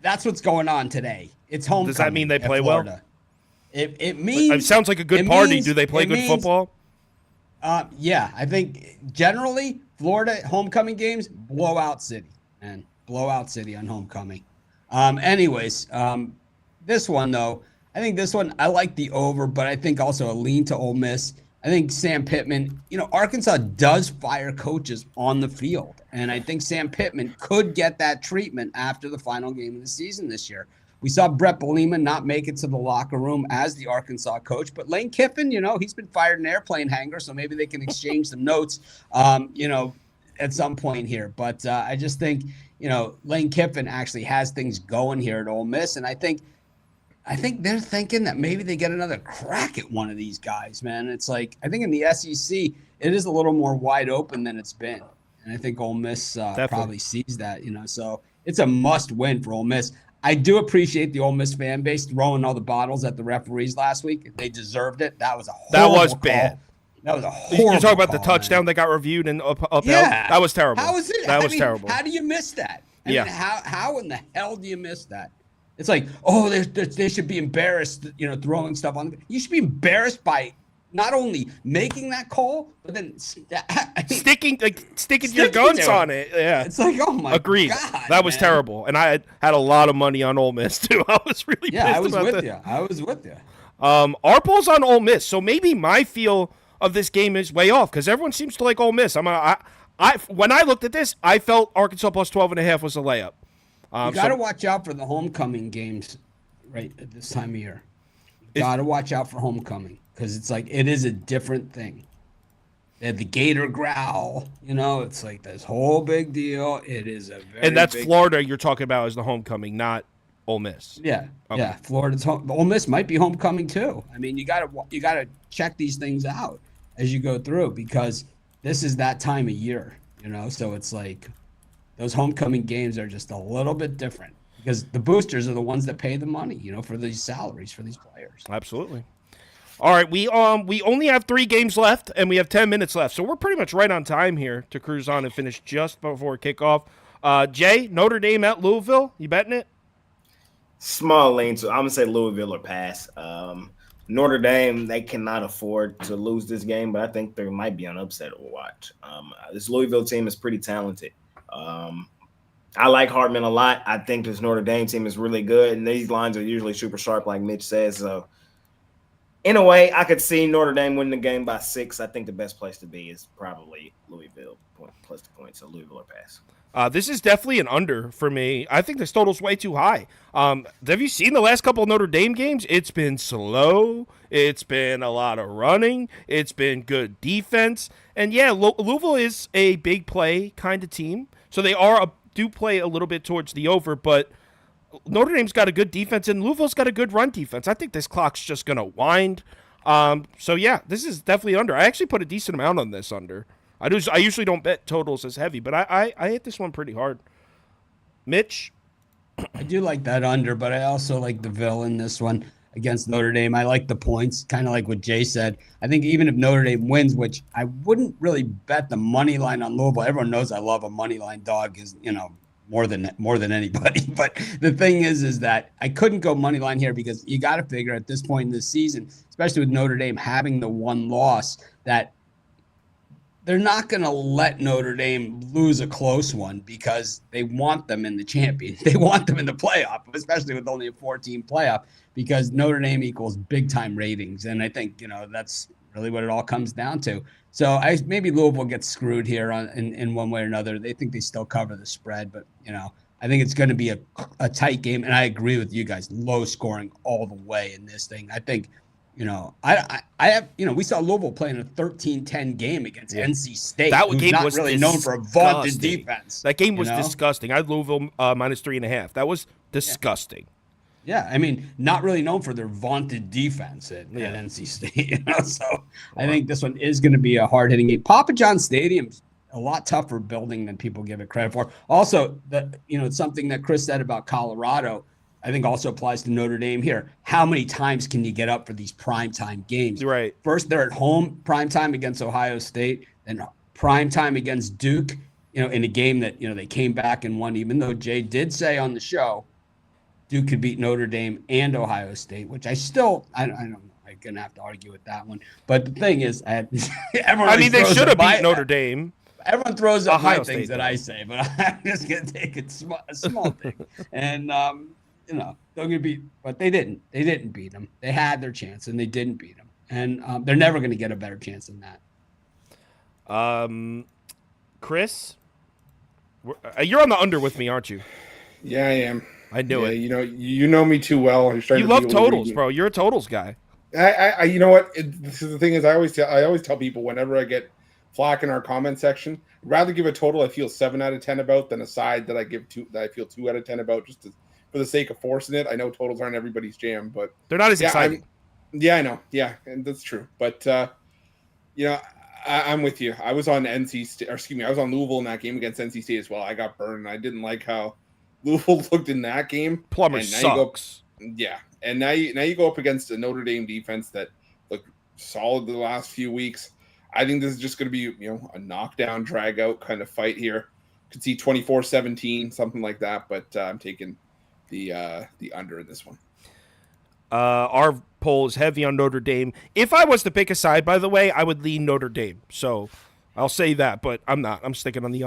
Speaker 2: that's what's going on today. It's homecoming.
Speaker 1: Does that mean they play well?
Speaker 2: It means
Speaker 1: it sounds like a good party. Do they play good football?
Speaker 2: Yeah, I think generally Florida homecoming games blowout city and blowout city on homecoming. Anyways, this one though, I think this one I like the over, but I think also a lean to Ole Miss. I think Sam Pittman, Arkansas does fire coaches on the field, and I think Sam Pittman could get that treatment after the final game of the season this year. We saw Brett Bielema not make it to the locker room as the Arkansas coach, but Lane Kiffin, he's been fired in an airplane hangar, so maybe they can exchange some notes, at some point here. But I just think, Lane Kiffin actually has things going here at Ole Miss, and I think they're thinking that maybe they get another crack at one of these guys, man. It's like I think in the SEC, it is a little more wide open than it's been, and I think Ole Miss probably sees that, So it's a must win for Ole Miss. I do appreciate the Ole Miss fan base throwing all the bottles at the referees last week. They deserved it. That was a horrible
Speaker 1: That was
Speaker 2: call.
Speaker 1: bad.
Speaker 2: That was a horrible
Speaker 1: You're talking about
Speaker 2: call,
Speaker 1: the touchdown
Speaker 2: man.
Speaker 1: that got reviewed and upheld?
Speaker 2: Yeah.
Speaker 1: That was terrible.
Speaker 2: How is it?
Speaker 1: That was terrible.
Speaker 2: How do you miss that? I
Speaker 1: Yeah.
Speaker 2: mean, how in the hell do you miss that? It's like, oh, they should be embarrassed, throwing stuff on them. You should be embarrassed by not only making that call, but then
Speaker 1: sticking your guns
Speaker 2: to
Speaker 1: on it. Yeah.
Speaker 2: It's like, oh my
Speaker 1: Agreed.
Speaker 2: God,
Speaker 1: that was
Speaker 2: man.
Speaker 1: terrible. And I had a lot of money on Ole Miss too. I was really pissed
Speaker 2: I was
Speaker 1: about
Speaker 2: with
Speaker 1: that.
Speaker 2: you. I was with you.
Speaker 1: Our poll's on Ole Miss, so maybe my feel of this game is way off because everyone seems to like Ole Miss. When I looked at this, I felt Arkansas plus 12.5 was a layup.
Speaker 2: You got to watch out for the homecoming games right at this time of year. You got to watch out for homecoming because it's like it is a different thing. They had the gator growl, it's like this whole big deal. It is a very
Speaker 1: and that's
Speaker 2: big
Speaker 1: Florida you're talking about as the homecoming, not Ole Miss.
Speaker 2: Yeah,
Speaker 1: Okay.
Speaker 2: yeah. Florida's home. Ole Miss might be homecoming too. I mean, you gotta check these things out as you go through because this is that time of year, So it's like those homecoming games are just a little bit different because the boosters are the ones that pay the money, for these salaries for these players.
Speaker 1: Absolutely. All right, we only have 3 games left and we have 10 minutes left, so we're pretty much right on time here to cruise on and finish just before kickoff. Jay, Notre Dame at Louisville, you betting it?
Speaker 3: Small lane, so I'm gonna say Louisville or pass. Notre Dame, they cannot afford to lose this game, but I think there might be an upset to watch. This Louisville team is pretty talented. I like Hartman a lot. I think this Notre Dame team is really good, and these lines are usually super sharp, like Mitch says. So, in a way, I could see Notre Dame winning the game by 6. I think the best place to be is probably Louisville plus the points, so Louisville or pass.
Speaker 1: This is definitely an under for me. I think this total's way too high. Have you seen the last couple of Notre Dame games? It's been slow. It's been a lot of running. It's been good defense. And yeah, Louisville is a big play kind of team. So they do play a little bit towards the over, but Notre Dame's got a good defense and Louisville's got a good run defense. I think this clock's just going to wind. So yeah, this is definitely under. I actually put a decent amount on this under. I usually don't bet totals as heavy, but I hit this one pretty hard. Mitch?
Speaker 2: I do like that under, but I also like the Ville in this one against Notre Dame. I like the points, kind of like what Jay said. I think even if Notre Dame wins, which I wouldn't really bet the money line on Louisville. Everyone knows I love a money line dog, is more than anybody. But the thing is that I couldn't go money line here because you got to figure at this point in the season, especially with Notre Dame having the one loss, that they're not going to let Notre Dame lose a close one because they want them in the champion. They want them in the playoff, especially with only a 14 playoff, because Notre Dame equals big time ratings. And I think, that's really what it all comes down to. So maybe Louisville gets screwed here in one way or another. They think they still cover the spread, but, I think it's going to be a tight game. And I agree with you guys, low scoring all the way in this thing. I think, I have, we saw Louisville playing a 13-10 game against NC State.
Speaker 1: That
Speaker 2: who's
Speaker 1: game
Speaker 2: not
Speaker 1: was
Speaker 2: really known for a vaunted
Speaker 1: disgusting.
Speaker 2: defense.
Speaker 1: That game was disgusting. I had Louisville minus 3.5. That was disgusting.
Speaker 2: Yeah, I mean, not really known for their vaunted defense at NC State. So I think this one is going to be a hard-hitting game. Papa John Stadium's a lot tougher building than people give it credit for. Also, something that Chris said about Colorado, I think also applies to Notre Dame here. How many times can you get up for these primetime games?
Speaker 1: Right.
Speaker 2: First, they're at home primetime against Ohio State, then primetime against Duke, in a game that, they came back and won, even though Jay did say on the show Duke could beat Notre Dame and Ohio State, which I don't know. I'm going to have to argue with that one. But the thing is,
Speaker 1: they should have beat Notre Dame.
Speaker 2: Everyone throws up
Speaker 1: Ohio
Speaker 2: my
Speaker 1: State,
Speaker 2: things that I say, but I'm just going to take it a small thing. And, they're going to beat, but they didn't. They didn't beat them. They had their chance, and they didn't beat them. And they're never going to get a better chance than that.
Speaker 1: Chris, you're on the under with me, aren't you?
Speaker 4: Yeah, I am.
Speaker 1: I knew it.
Speaker 4: You know me too well.
Speaker 1: You love totals, bro. You're a totals guy.
Speaker 4: I you know what? This is the thing is I always tell people whenever I get flack in our comment section, I'd rather give a total I feel 7 out of 10 about than a side that I feel 2 out of 10 about, just for the sake of forcing it. I know totals aren't everybody's jam, but
Speaker 1: they're not as exciting.
Speaker 4: I know. Yeah, and that's true. But I'm with you. I was on NC State, I was on Louisville in that game against NC State as well. I got burned. I didn't like how Louisville looked in that game.
Speaker 1: Plummer
Speaker 4: and now
Speaker 1: sucks.
Speaker 4: And now you go up against a Notre Dame defense that looked solid the last few weeks. I think this is just going to be, a knockdown, drag out kind of fight here. Could see 24-17, something like that, but I'm taking the under in this one.
Speaker 1: Our poll is heavy on Notre Dame. If I was to pick a side, by the way, I would lean Notre Dame. So I'll say that, but I'm not. I'm sticking on the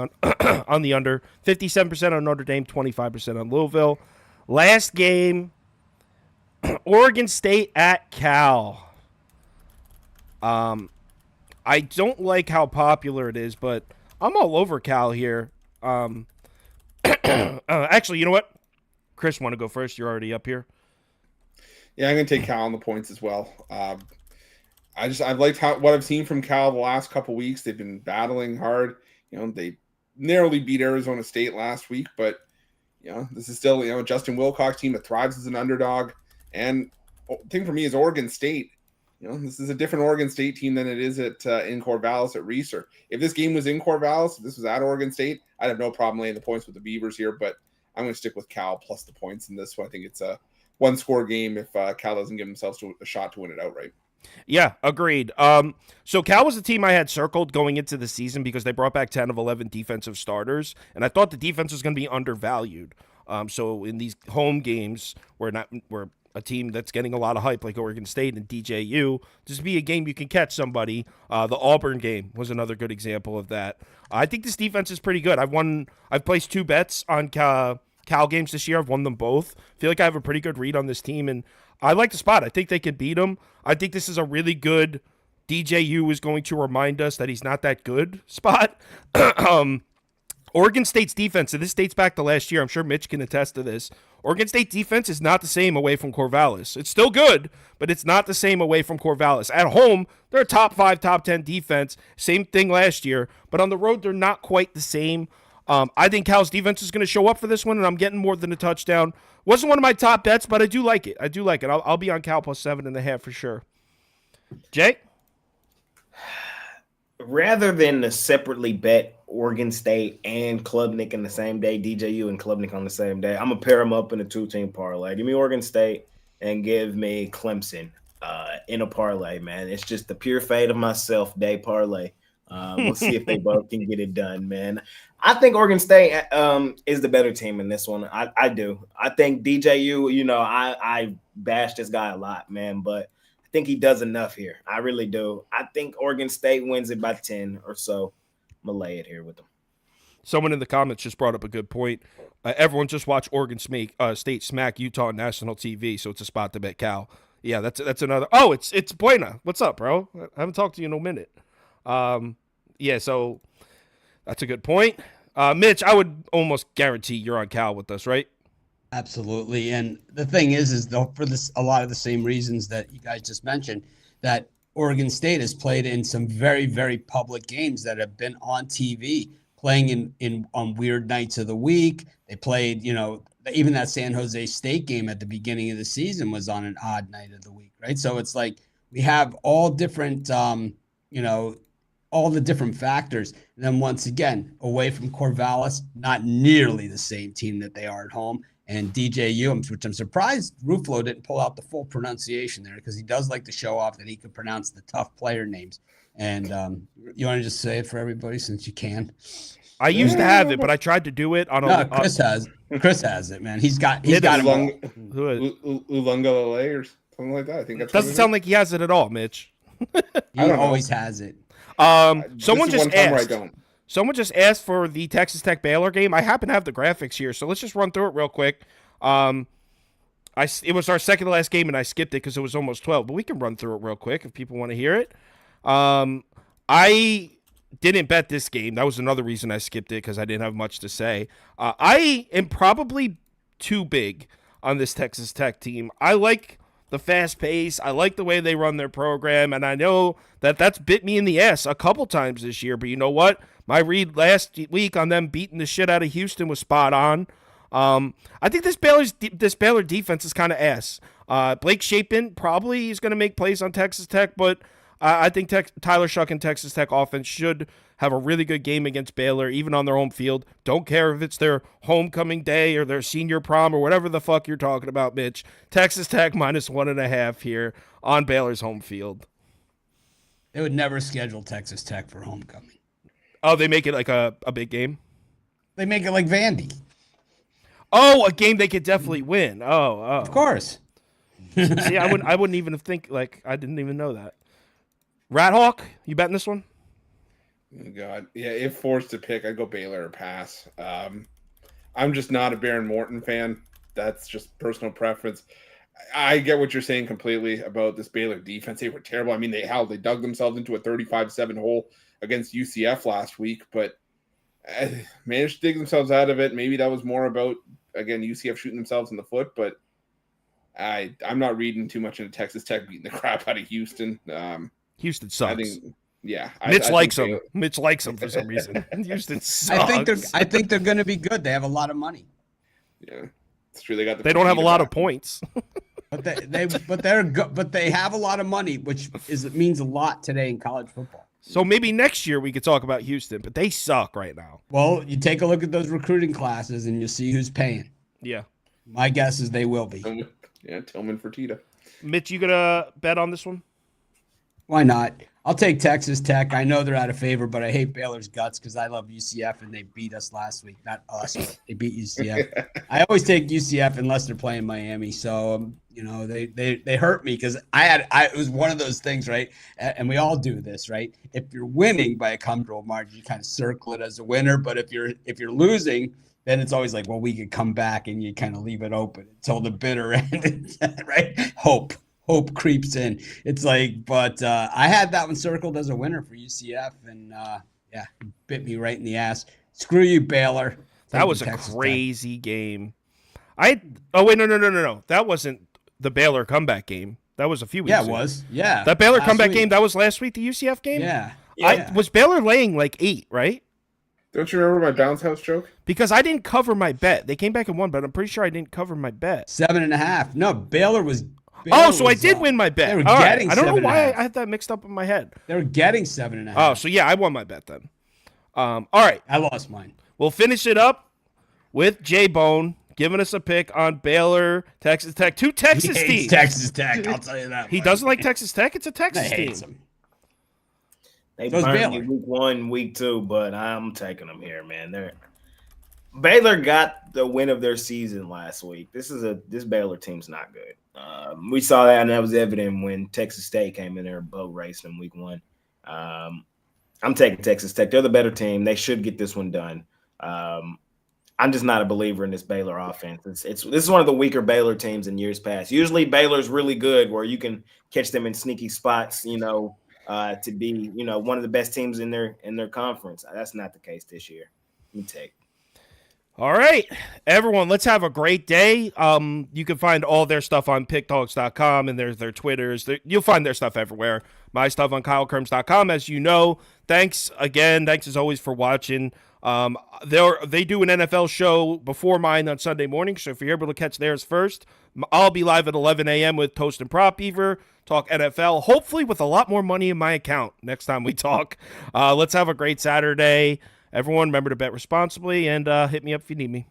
Speaker 1: on the under. 57% on Notre Dame, 25% on Louisville. Last game, Oregon State at Cal. I don't like how popular it is, but I'm all over Cal here. Actually, you know what? Chris, want to go first? You're already up here.
Speaker 4: Yeah, I'm going to take Cal on the points as well. I've liked what I've seen from Cal the last couple weeks. They've been battling hard. They narrowly beat Arizona State last week, but this is still a Justin Wilcox team that thrives as an underdog. And the thing for me is Oregon State. This is a different Oregon State team than it is at in Corvallis at Reser. If this game was in Corvallis, if this was at Oregon State, I'd have no problem laying the points with the Beavers here. But I'm going to stick with Cal plus the points in this one. I think it's a one-score game if Cal doesn't give themselves a shot to win it outright.
Speaker 1: Yeah, agreed. So Cal was the team I had circled going into the season because they brought back 10 of 11 defensive starters, and I thought the defense was going to be undervalued. So in these home games, we're a team that's getting a lot of hype like Oregon State and DJU. This would be a game you can catch somebody. The Auburn game was another good example of that. I think this defense is pretty good. I've placed 2 bets on Cal games this year. I've won them both. Feel like I have a pretty good read on this team, and I like the spot. I think they could beat them. I think this is a really good DJU is going to remind us that he's not that good spot. Oregon State's defense, and this dates back to last year. I'm sure Mitch can attest to this. Oregon State defense is not the same away from Corvallis. It's still good, but it's not the same away from Corvallis. At home, they're a top 5, top 10 defense. Same thing last year. But on the road, they're not quite the same. I think Cal's defense is going to show up for this one, and I'm getting more than a touchdown. Wasn't one of my top bets, but I do like it. I'll be on Cal plus 7.5 for sure. Jay?
Speaker 3: Rather than to separately bet Oregon State and Klubnik in the same day, DJU and Klubnik on the same day, I'm going to pair them up in a 2-team parlay. Give me Oregon State and give me Clemson in a parlay, man. It's just the pure fate of myself day parlay. We'll see if they both can get it done, man. I think Oregon State is the better team in this one. I do. I think DJU, I bash this guy a lot, man, but I think he does enough here. I really do. I think Oregon State wins it by 10 or so. I'm going to lay it here with them.
Speaker 1: Someone in the comments just brought up a good point. Everyone just watched Oregon State smack Utah on national TV, so it's a spot to bet Cal. Yeah, that's another. Oh, it's Buena. What's up, bro? I haven't talked to you in a minute. Yeah, so that's a good point. Mitch, I would almost guarantee you're on Cal with us, right?
Speaker 2: Absolutely. And the thing is though, for this, a lot of the same reasons that you guys just mentioned, that Oregon State has played in some very, very public games that have been on TV, playing on weird nights of the week. They played, even that San Jose State game at the beginning of the season was on an odd night of the week, right? So it's like we have all different, all the different factors. And then once again, away from Corvallis, not nearly the same team that they are at home. And DJU, which I'm surprised Ruffalo didn't pull out the full pronunciation there, because he does like to show off that he could pronounce the tough player names. And you want to just say it for everybody since you can?
Speaker 1: I used to have it, but I tried to do it on a.
Speaker 2: No, Chris has it, man. He's got it all.
Speaker 4: Ulungalele or something like that. I think that's
Speaker 1: doesn't sound like he has it at all, Mitch.
Speaker 2: He always has it.
Speaker 1: Someone just asked. Someone just asked for the Texas Tech Baylor game. I happen to have the graphics here, so let's just run through it real quick. It was our second to last game, and I skipped it because it was almost 12. But we can run through it real quick if people want to hear it. I didn't bet this game. That was another reason I skipped it, because I didn't have much to say. I am probably too big on this Texas Tech team. I like the fast pace. I like the way they run their program, and I know that that's bit me in the ass a couple times this year. But you know what? My read last week on them beating the shit out of Houston was spot on. I think this Baylor defense is kind of ass. Blake Shapen probably is going to make plays on Texas Tech, but I think Tyler Shuck and Texas Tech offense should have a really good game against Baylor, even on their home field. Don't care if it's their homecoming day or their senior prom or whatever the fuck you're talking about, Mitch. Texas Tech -1.5 here on Baylor's home field.
Speaker 2: They would never schedule Texas Tech for homecoming.
Speaker 1: Oh, they make it like a big game?
Speaker 2: They make it like Vandy.
Speaker 1: Oh, a game they could definitely win. Oh.
Speaker 2: Of course.
Speaker 1: See, I wouldn't even think, like, I didn't even know that. Rat Hawk, you betting this one?
Speaker 4: Oh, God. Yeah, if forced to pick, I'd go Baylor or pass. I'm just not a Baron Morton fan. That's just personal preference. I get what you're saying completely about this Baylor defense. They were terrible. I mean, they dug themselves into a 35-7 hole against UCF last week, but managed to dig themselves out of it. Maybe that was more about, again, UCF shooting themselves in the foot, but I'm not reading too much into Texas Tech beating the crap out of Houston.
Speaker 1: Houston sucks.
Speaker 4: I think, yeah.
Speaker 1: Mitch likes them. Mitch likes them for some reason. Houston sucks.
Speaker 2: I think they're going to be good. They have a lot of money.
Speaker 4: Yeah, it's true. They
Speaker 1: don't have a lot of points.
Speaker 2: But they have a lot of money, which means a lot today in college football.
Speaker 1: So maybe next year we could talk about Houston, but they suck right now.
Speaker 2: Well, you take a look at those recruiting classes and you'll see who's paying.
Speaker 1: Yeah.
Speaker 2: My guess is they will be.
Speaker 4: Yeah, Tillman Fertitta.
Speaker 1: Mitch, you gonna bet on this one?
Speaker 2: Why not? I'll take Texas Tech. I know they're out of favor, but I hate Baylor's guts because I love UCF and they beat us last week. Not us, but they beat UCF. I always take UCF unless they're playing Miami. So they hurt me because it was one of those things, right? And we all do this, right? If you're winning by a comfortable margin, you kind of circle it as a winner. But if you're losing, then it's always like, well, we could come back, and you kind of leave it open until the bitter end, right? Hope creeps in. It's like, but I had that one circled as a winner for UCF, and it bit me right in the ass. Screw you, Baylor.
Speaker 1: That was a crazy game. No. That wasn't the Baylor comeback game. That was a few weeks ago.
Speaker 2: Yeah, it was. Yeah.
Speaker 1: That Baylor comeback game, that was last week, the UCF game?
Speaker 2: Yeah.
Speaker 1: Was Baylor laying like 8, right?
Speaker 4: Don't you remember my bounce house joke?
Speaker 1: Because I didn't cover my bet. They came back and won, but I'm pretty sure I didn't cover my bet.
Speaker 2: 7.5. No, Baylor was.
Speaker 1: So I did win my bet.
Speaker 2: They were getting.
Speaker 1: Right. I don't know why I had that mixed up in my head.
Speaker 2: They were getting 7.5.
Speaker 1: Oh, so yeah, I won my bet then. All right.
Speaker 2: I lost mine.
Speaker 1: We'll finish it up with J-Bone giving us a pick on Baylor, Texas Tech. 2 Texas teams.
Speaker 2: Texas Tech, I'll tell you that.
Speaker 1: He doesn't like Texas Tech? It's a Texas team.
Speaker 2: Them.
Speaker 3: They burned you week 1, week 2, but I'm taking them here, man. Baylor got the win of their season last week. This Baylor team's not good. We saw that, and that was evident when Texas State came in there boat racing in week 1. I'm taking Texas Tech. They're the better team. They should get this one done. I'm just not a believer in this Baylor offense. This is one of the weaker Baylor teams in years past. Usually Baylor's really good where you can catch them in sneaky spots, to be, one of the best teams in their conference. That's not the case this year. Let me take.
Speaker 1: All right, everyone, let's have a great day. You can find all their stuff on pickdawgz.com, and there's their Twitters. You'll find their stuff everywhere. My stuff on kylekirms.com, as you know. Thanks again. Thanks as always for watching. They do an NFL show before mine on Sunday morning, so if you're able to catch theirs first, I'll be live at 11 a.m. with Toast and Prop Beaver, talk NFL, hopefully with a lot more money in my account next time we talk. Let's have a great Saturday. Everyone, remember to bet responsibly, and hit me up if you need me.